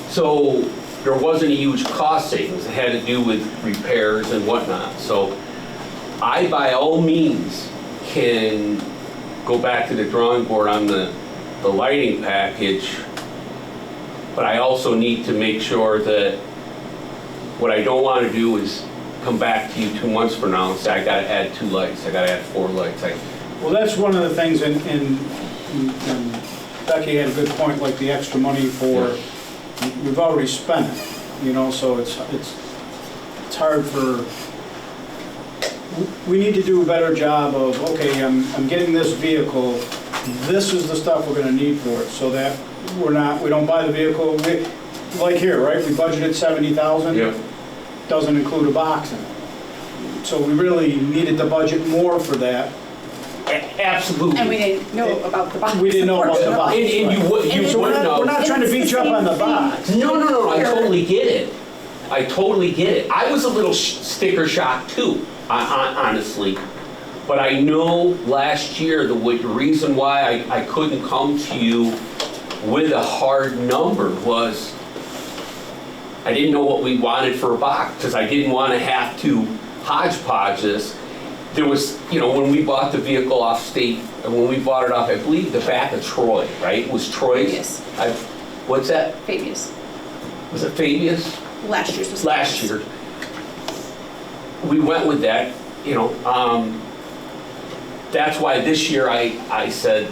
So there wasn't a huge cost savings. It had to do with repairs and whatnot. So I, by all means, can go back to the drawing board on the lighting package, but I also need to make sure that what I don't want to do is come back to you 2 months from now and say, I gotta add 2 lights, I gotta add 4 lights. Well, that's one of the things, and Becky had a good point, like the extra money for, we've already spent it, you know, so it's hard for, we need to do a better job of, okay, I'm getting this vehicle, this is the stuff we're gonna need for it, so that we don't buy the vehicle, like here, right, we budgeted 70,000. Yep. Doesn't include a box in it. So we really needed to budget more for that. Absolutely. and we didn't know about the box. We didn't know about the box. And you would know. We're not trying to beat you up on the box. No, I totally get it. I totally get it. I was a little sticker shock too, honestly. But I know last year, the reason why I couldn't come to you with a hard number was I didn't know what we wanted for a box, because I didn't want to have to hodgepodge this. There was, you know, when we bought the vehicle off state, and when we bought it off, I believe, the back of Troy, right? It was Troy's? Fabius. What's that? Fabius. Was it Fabius? Last year's was. Last year. We went with that, you know. That's why this year I said,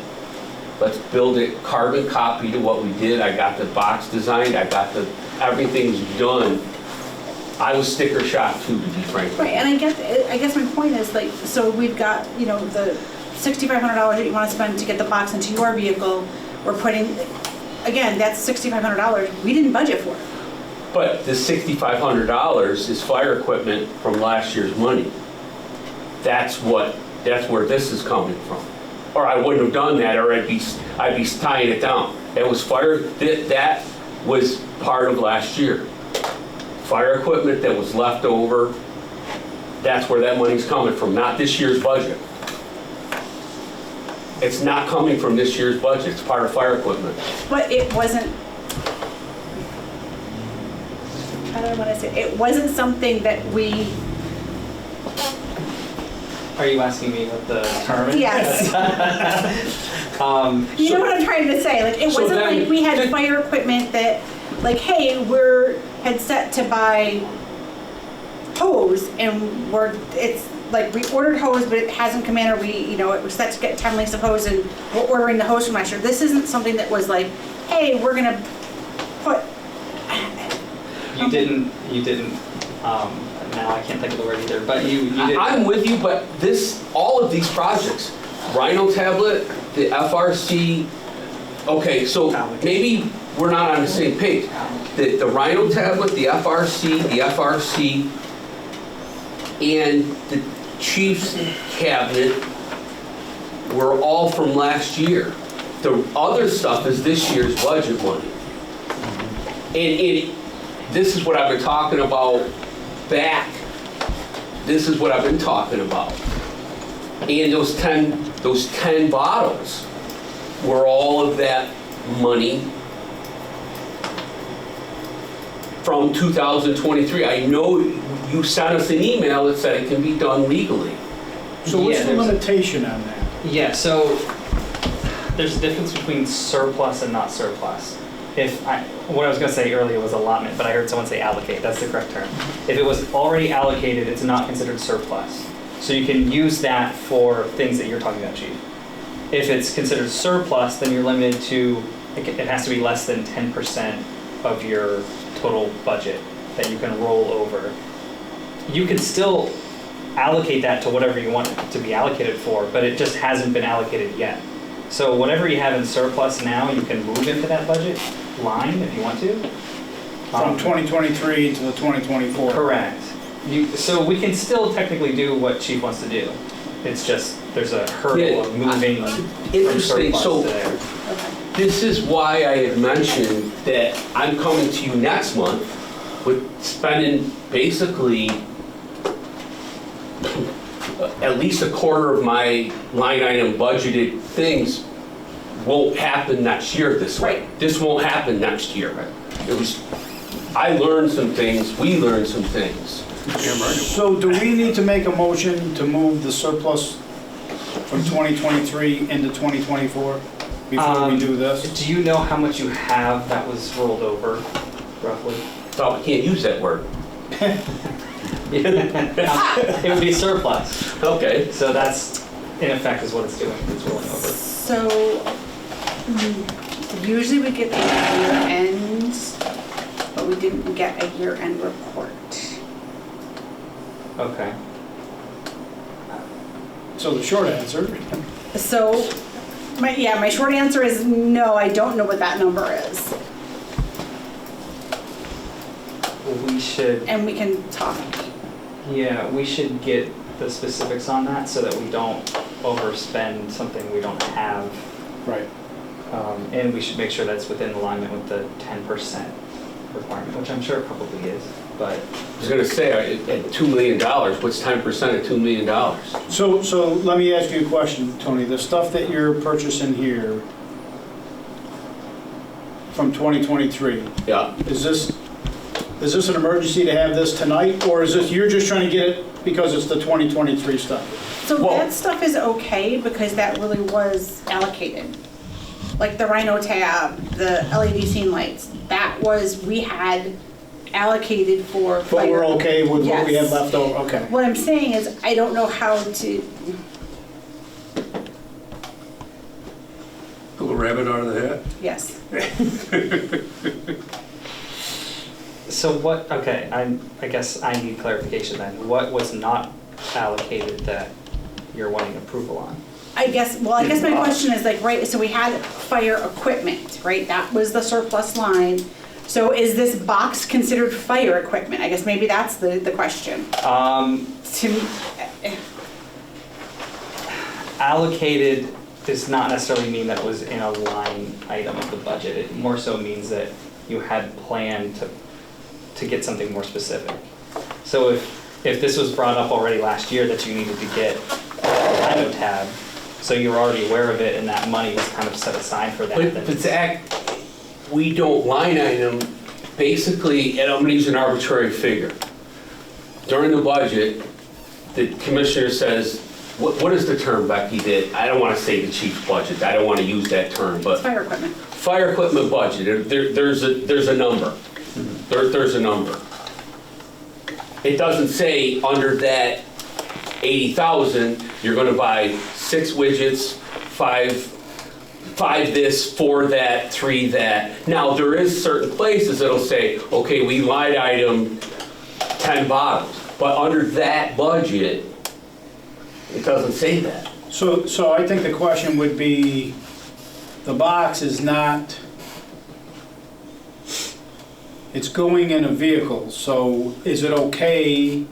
let's build a carbon copy to what we did. I got the box designed, everything's done. I was sticker shocked too, to be frank. Right, and I guess my point is, like, so we've got, you know, the $6,500 that you want to spend to get the box into your vehicle. We're putting, again, that's $6,500 we didn't budget for. But the $6,500 is fire equipment from last year's money. That's where this is coming from. Or I wouldn't have done that, or I'd be tying it down. It was that was part of last year. Fire equipment that was left over, that's where that money's coming from, not this year's budget. It's not coming from this year's budget, it's part of fire equipment. But it wasn't, how do I want to say, it wasn't something that we, Are you asking me what the term is? yes. You know what I'm trying to say, like, it So wasn't then- like we had fire equipment that, like, hey, had set to buy hose, and it's like, we ordered hose, but it hasn't come in, or it was set to get 10 lengths of hose, and we're ordering the hose from last year. This isn't something that was like, hey, we're gonna put. You didn't now, I can't think of the word either, but you did. I'm with you, but all of these projects, Rhino tablet, the FRC, okay, so maybe we're not on the same page. The Rhino tablet, the FRC, and the chief's cabinet were all from last year. The other stuff is this year's budget money. And this is what I've been talking about back. This is what I've been talking about. And those 10 bottles were all of that money from 2023. I know you sent us an email that said it can be done legally. So what's Yeah, the there's- limitation on that? Yeah, so there's a difference between surplus and not surplus. What I was gonna say earlier was allotment, but I heard someone say allocate, that's the correct term. If it was already allocated, it's not considered surplus. So you can use that for things that you're talking about, Chief. If it's considered surplus, then you're limited to, it has to be less than 10% of your total budget that you can roll over. You can still allocate that to whatever you want it to be allocated for, but it just hasn't been allocated yet. So whatever you have in surplus now, you can move into that budget line if you want to. From 2023 to the 2024? Correct. So we can still technically do what Chief wants to do. It's just, there's a hurdle of moving from Interesting. surplus So to there. this is why I had mentioned that I'm coming to you next month with spending basically at least a quarter of my line item budgeted things won't happen next year this way. Right. This won't happen next year. I learned some things, we learned some things. So do we need to make a motion to move the surplus from 2023 into 2024 before we do this? Do you know how much you have that was rolled over, roughly? So I can't use that word. It would be surplus. Okay. So that's, in effect, is what it's doing, it's rolling over. So, usually we get a year-end, but we didn't get a year-end report. Okay. So the short answer, So, my short answer is no, I don't know what that number is. We should, And we can talk. yeah, we should get the specifics on that so that we don't overspend something we don't have. right. And we should make sure that's within alignment with the 10% requirement, which I'm sure it probably is, but. I was gonna say, at $2 million, what's 10% of $2 million? So let me ask you a question, Tony. The stuff that you're purchasing here from 2023, Yeah. is this an emergency to have this tonight? Or is this, you're just trying to get it because it's the 2023 stuff? So Well- that stuff is okay because that really was allocated. Like the Rhino tab, the LED scene lights, we had allocated for But fire. we're okay with what we have Yes. left over? Okay. What I'm saying is, I don't know how to, Pull a rabbit out of the hat? yes. So what, okay, I guess I need clarification then. What was not allocated that you're wanting approval on? I guess my question is like, right, so we had fire equipment, right? That was the surplus line. So is this box considered fire equipment? I guess maybe that's the question. To, Allocated does not necessarily mean that it was in a line item of the budget. It more so means that you had planned to get something more specific. So if this was brought up already last year that you needed to get a Rhino tab, so you were already aware of it and that money was kind of set aside for that. then But Zach, we don't line item, basically, and I'm gonna use an arbitrary figure. During the budget, the commissioner says, what is the term, Becky, that, I don't wanna say the chief's budget, I don't wanna use that term, but fire equipment. fire equipment budget, there's a number. There's a number. It doesn't say under that 80,000, you're gonna buy 6 widgets, 5 this, 4 that, 3 that. Now, there is certain places that'll say, okay, we line item 10 bottles. But under that budget, it doesn't say that. So I think the question would be, the box is not, it's going in a vehicle, so is it okay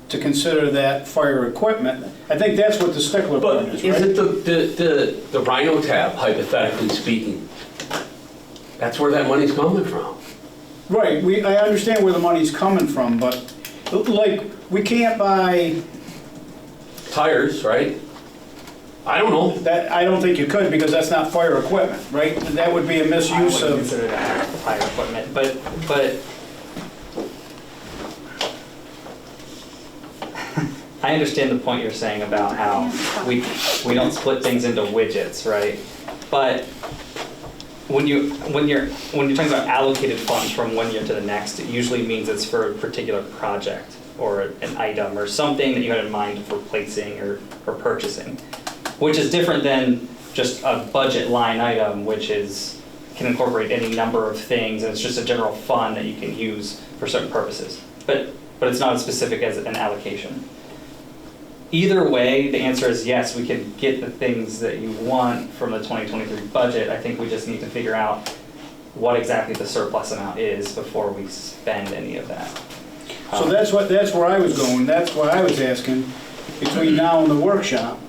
to consider that fire equipment? I think that's what the stickler But part is, is it right? the Rhino tab, hypothetically speaking? That's where that money's coming from. Right, I understand where the money's coming from, but like, we can't buy, Tires, right? I don't know. that, I don't think you could, because that's not fire equipment, right? That would be a I misuse wouldn't of, consider that fire equipment, but I understand the point you're saying about how we don't split things into widgets, right? But when you're talking about allocated funds from one year to the next, it usually means it's for a particular project or an item or something that you had in mind for placing or purchasing, which is different than just a budget line item, which can incorporate any number of things, and it's just a general fund that you can use for certain purposes. But it's not as specific as an allocation. Either way, the answer is yes, we can get the things that you want from the 2023 budget. I think we just need to figure out what exactly the surplus amount is before we spend any of that. so that's where I was going, that's why I was asking, between now and the workshop,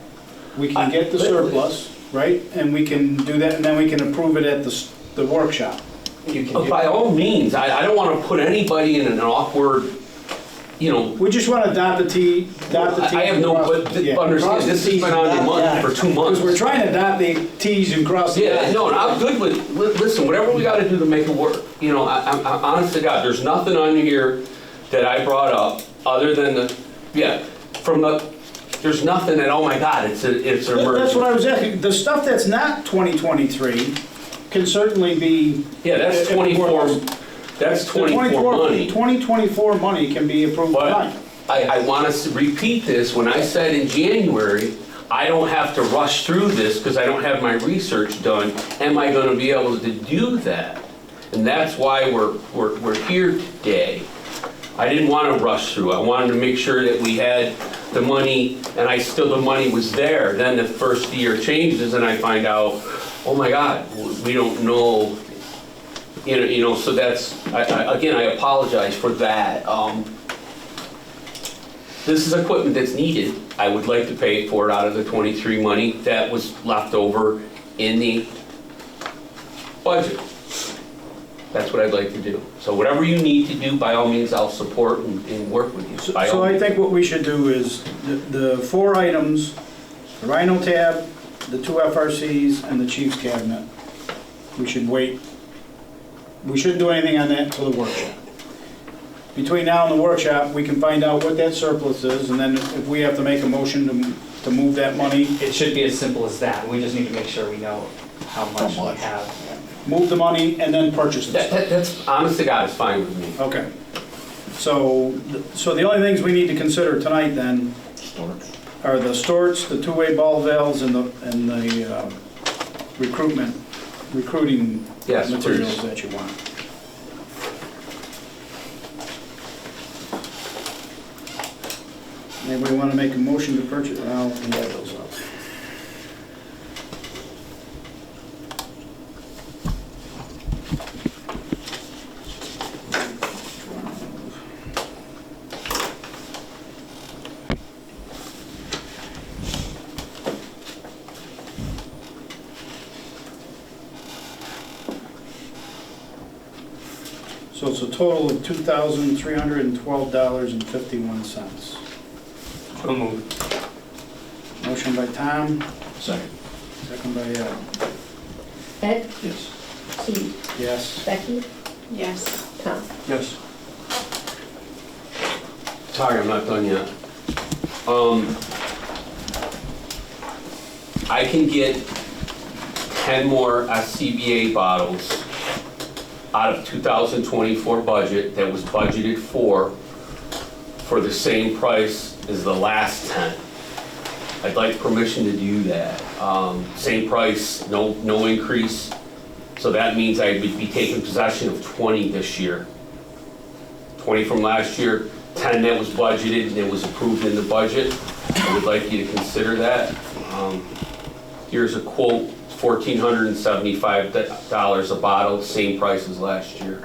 we can get the surplus, right? And we can do that, and then we can approve it at the workshop. You can do By all means, I don't want to put anybody in an awkward, you know, We just want to dot the T, dot the T. I have no, but understand, this has been on your mind for 2 months. Because we're trying to dot the Ts and cross the Yeah, Is. no, and I'm good with, listen, whatever we gotta do to make it work. You know, I'm honest to God, there's nothing on here that I brought up other than there's nothing that, oh my God, it's an That's emergency. what I was asking. The stuff that's not 2023 can certainly be. Yeah, that's 24, that's The 24 money. 2024 money can be approved But tonight. I want us to repeat this, when I said in January, I don't have to rush through this because I don't have my research done. Am I gonna be able to do that? And that's why we're here today. I didn't want to rush through. I wanted to make sure that we had the money, and the money was there. Then the first year changes, and I find out, oh my God, we don't know. You know. So that's again, I apologize for that. This is equipment that's needed. I would like to pay for it out of the 23 money that was left over in the budget. That's what I'd like to do. So whatever you need to do, by all means, I'll support and work with you. By all So I means. think what we should do is, the 4 items, the Rhino tab, the 2 FRCs, and the Chief's cabinet, we should wait. We shouldn't do anything on that until the workshop. Between now and the workshop, we can find out what that surplus is, and then if we have to make a motion to move that money, It should be as simple as that. We just need to make sure we know how much we have. move the money, and then purchase the stuff. That's, honest to God, it's fine with me. Okay. So the only things we need to consider tonight then are the storts, the 2-way ball valves, and the recruiting Yes, materials please. that you want. Anybody want to make a motion to purchase? Well, we have those up. So it's a total of $2,312.51. So moved. Motion by Tom, Second. second by Ed, Yes. Steve, yes. Becky, Yes. Tom. Yes. Sorry, I'm not done yet. I can get 10 more SCBA bottles out of 2024 budget that was budgeted for the same price as the last 10. I'd like permission to do that. Same price, no increase. So that means I would be taking possession of 20 this year. 20 from last year, 10 10 that was budgeted and it was approved in the budget. I would like you to consider that. Here's a quote, $1,475 a bottle, same price as last year.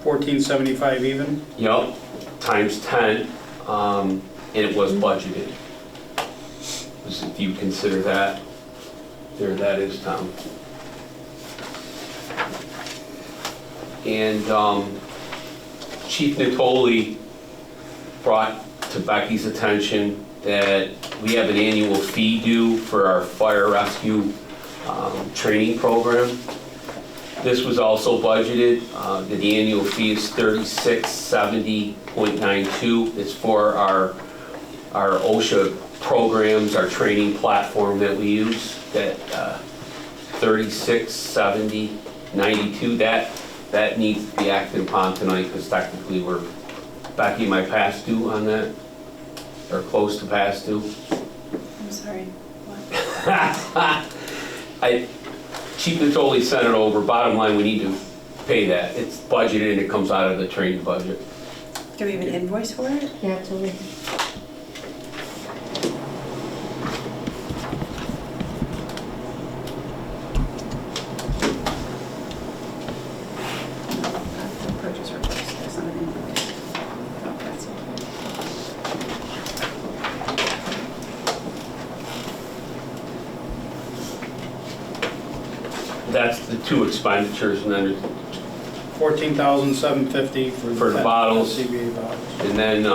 $14.75 even? Yep, times 10, and it was budgeted. Just if you consider that, there that is, Tom. And Chief Natoli brought to Becky's attention that we have an annual fee due for our fire rescue training program. This was also budgeted. The annual fee is $3670.92. It's for our OSHA programs, our training platform that we use. That $3670.92. That needs to be acted upon tonight because technically we're, Becky, am I past due on that? Or close to past due? I'm sorry, what? Chief Natoli sent it over. Bottom line, we need to pay that. It's budgeted and it comes out of the training budget. Do we have an invoice for it? Yeah, absolutely. Purchase request, there's not an invoice. Oh, that's it. That's the two expenditures, and then, $14,750 For the bottles. CBA bottles. and then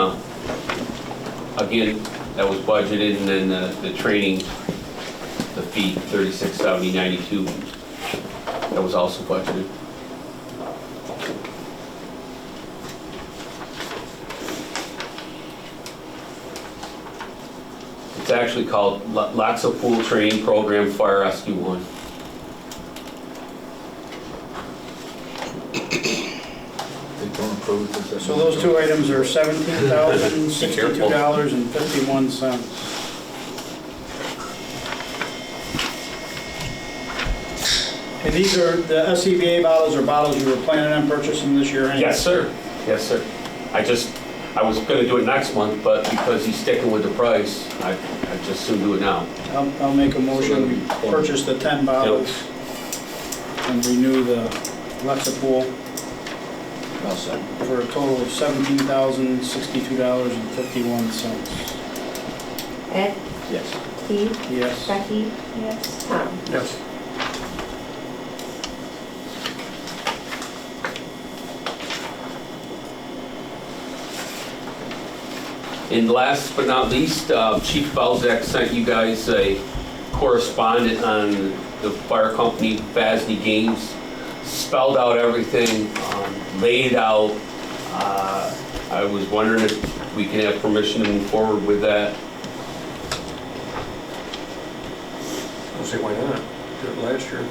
again, that was budgeted, and then the training, the fee, $3670.92, that was also budgeted. It's actually called Laxa Pool Training Program Fire Rescue 1. So those two items are $17,062.51. And these are, the SCBA bottles are bottles you were planning on purchasing this year anyway? Yes, sir. Yes, sir. I was gonna do it next month, but because he's sticking with the price, I just soon do it now. I'll make a motion, we purchase the 10 bottles and renew the Lexapol for a total of $17,062.51. Ed? Yes. Steve? Yes. Becky? Yes. Tom? Yes. And last but not least, Chief Belzak sent you guys a correspondent on the fire company FASD Games, spelled out everything, laid out. I was wondering if we can have permission to move forward with that. I'll say why not? Did it last year.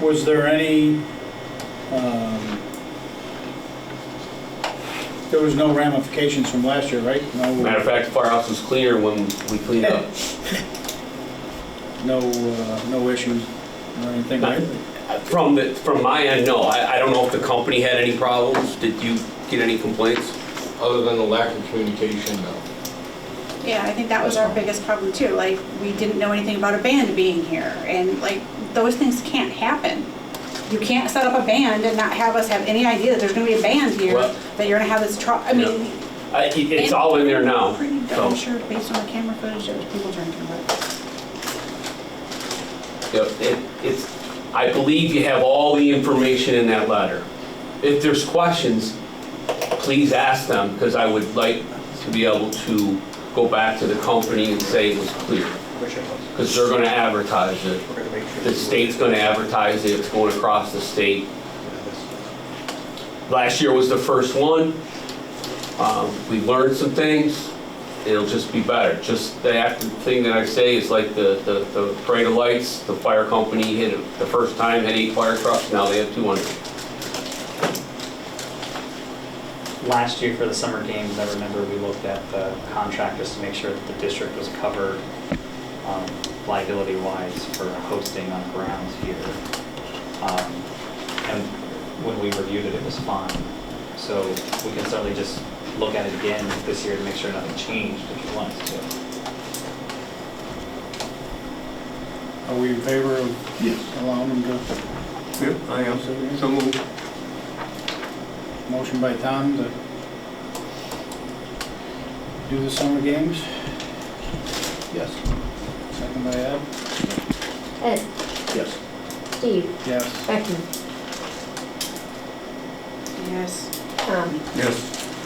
Was there any, there was no ramifications from last year, right? No, Matter of fact, the firehouse was cleaner when we cleaned up. no issues or anything, right? From my end, no. I don't know if the company had any problems. Did you get any complaints? Other than the lack of communication, no. Yeah, I think that was our biggest problem too. Like, we didn't know anything about a band being here, and like, those things can't happen. You can't set up a band and not have us have any idea that there's gonna be a band here, Well, that you're gonna have this truck, I mean. It's all in there now. Pretty so. darn sure, based on the camera footage, there was people drinking, but. Yep, I believe you have all the information in that letter. If there's questions, please ask them, because I would like to be able to go back to the company and say it was clear. Because they're gonna advertise it. The state's gonna advertise it, it's going across the state. Last year was the first one. We learned some things. It'll just be better. Just the active thing that I say is like the parade of lights, the fire company hit it the first time, had 8 fire trucks, now they have 200. Last year for the summer games, I remember we looked at the contractors to make sure that the district was covered liability-wise for hosting on grounds here. And when we reviewed it, it was fine. So we can certainly just look at it again this year to make sure nothing changed if you want us to. Are we in favor of Yes. allowing them to? Yep, I am. So moved. Motion by Tom to do the summer games, Yes. second by Ed. Ed, Yes. Steve, Yes. Becky, Yes. Tom. Yes.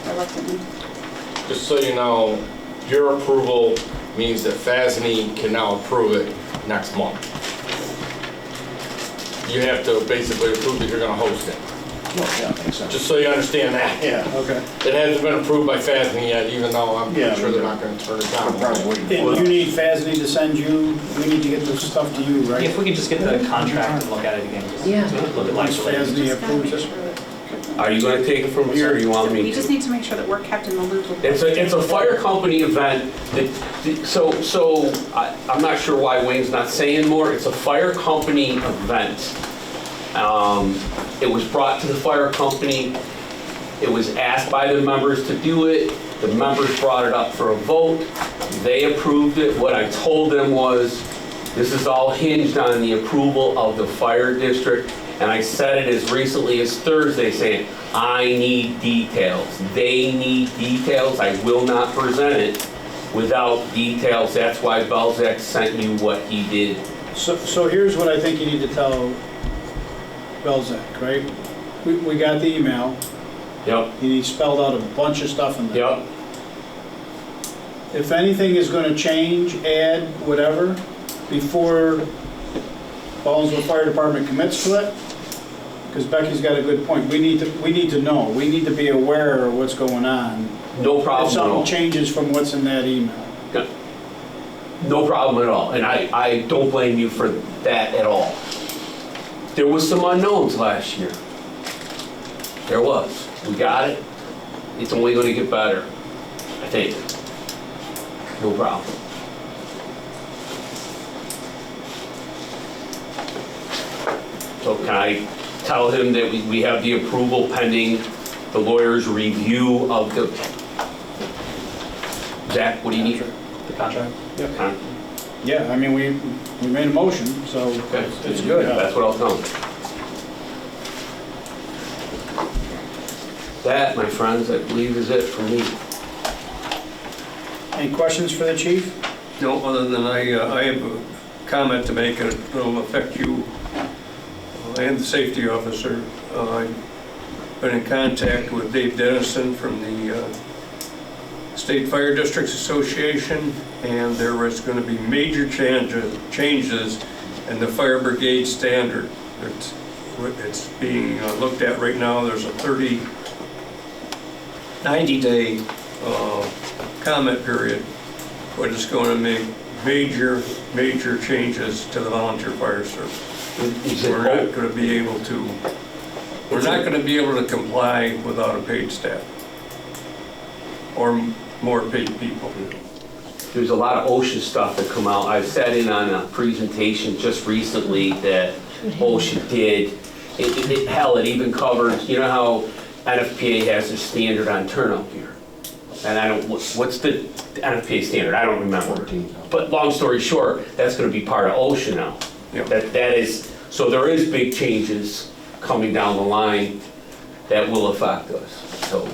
Reluctantly. Just so you know, your approval means that FASNY can now approve it next month. You have to basically approve that you're gonna host it, Well, yeah, makes sense. just so you understand that. Yeah. Okay. It hasn't been approved by FASNY yet, even though I'm Yeah, pretty sure they're not gonna turn it down. Probably. And you need FASNY to send you, we need to get this stuff to you, right? If we could just get the contract and look at it again, just Yeah. look at Once like. FASNY approves it. Are you gonna take it from here, or you want me We to? just need to make sure that we're kept in the loop with. It's a fire company event, so I'm not sure why Wayne's not saying more. It's a fire company event. It was brought to the fire company. It was asked by the members to do it. The members brought it up for a vote. They approved it. What I told them was, this is all hinged on the approval of the fire district. And I said it as recently as Thursday, saying, I need details. They need details. I will not present it without details. That's why Belzak sent you what he did. So here's what I think you need to tell Belzak, right? We got the email, Yep, and he spelled out a bunch of stuff in there. yep, If anything is gonna change, add, whatever, before Ballsville Fire Department commits to it, because Becky's got a good point. We need to know. We need to be aware of what's going on. no If problem at something all. changes from what's in that email. No problem at all, and I don't blame you for that at all. There was some unknowns last year. There was. We got it. It's only gonna get better, I think. No problem. So can I tell him that we have the approval pending the lawyer's review of the... Zach, what do you need? The contract? Huh? Yeah, I mean, we made a motion, so Okay, it's good. That's what I was telling. That, my friends, I believe is it for me. Any questions for the chief? No, other than I have a comment to make, and it'll affect you and the safety officer. I've been in contact with Dave Dennison from the State Fire Districts Association, and there is going to be major changes in the fire brigade standard. It's being looked at right now. There's a 90-day comment period, but it's going to make major changes to the volunteer fire service. We're not going to be able to comply without a paid staff or more paid people. There's a lot of OSHA stuff that come out. I sat in on a presentation just recently that OSHA did. Hell, it even covers, you know how NFPA has a standard on turnout gear? And I don't, what's the NFPA standard? I don't remember. 14. But long story short, that's going to be part of OSHA now. Yep. That is, so there is big changes coming down the line that will affect us. So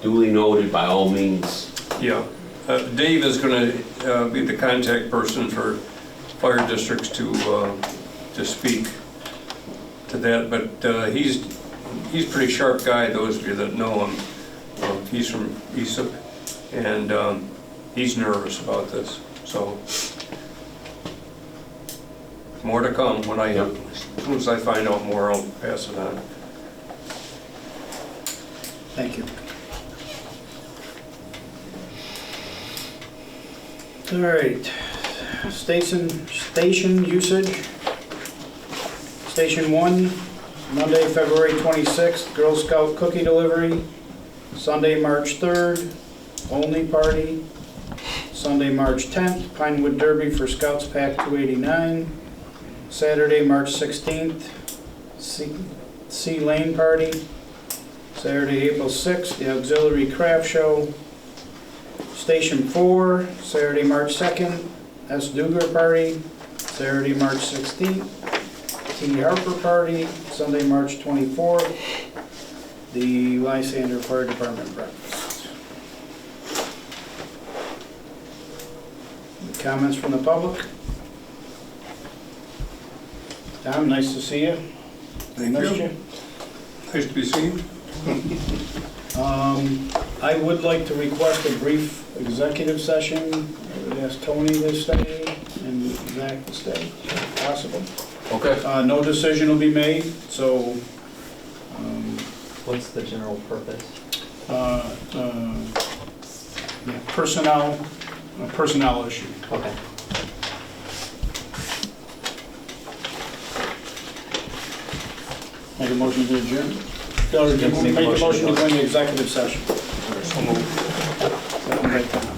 duly noted by all means. Yeah. Dave is going to be the contact person for fire districts to speak to that, but he's a pretty sharp guy, those of you that know him. He's from ESIP, and he's nervous about this. So more to come. As soon as I find out more, I'll pass it on. Thank you. All right, station usage. Station 1, Monday, February 26th, Girl Scout cookie delivery. Sunday, March 3rd, only party. Sunday, March 10th, Pinewood Derby for Scouts Pack 289. Saturday, March 16th, C Lane Party, Saturday, April 6th, the Auxiliary Craft Show. Station 4, Saturday, March 2nd, S. Duger Party, Saturday, March 16th. T. Harper Party, Sunday, March 24th. The Lysander Fire Department breakfast. Comments from the public? Tom, nice to see you. We missed you. Nice to be seen. I would like to request a brief executive session. I would ask Tony to stay and Zach to stay, if possible. Okay. No decision will be made, so, What's the general purpose? yeah, personnel issue. Okay. Make a motion to adjourn? Make a motion to go into executive session. Second by Tom.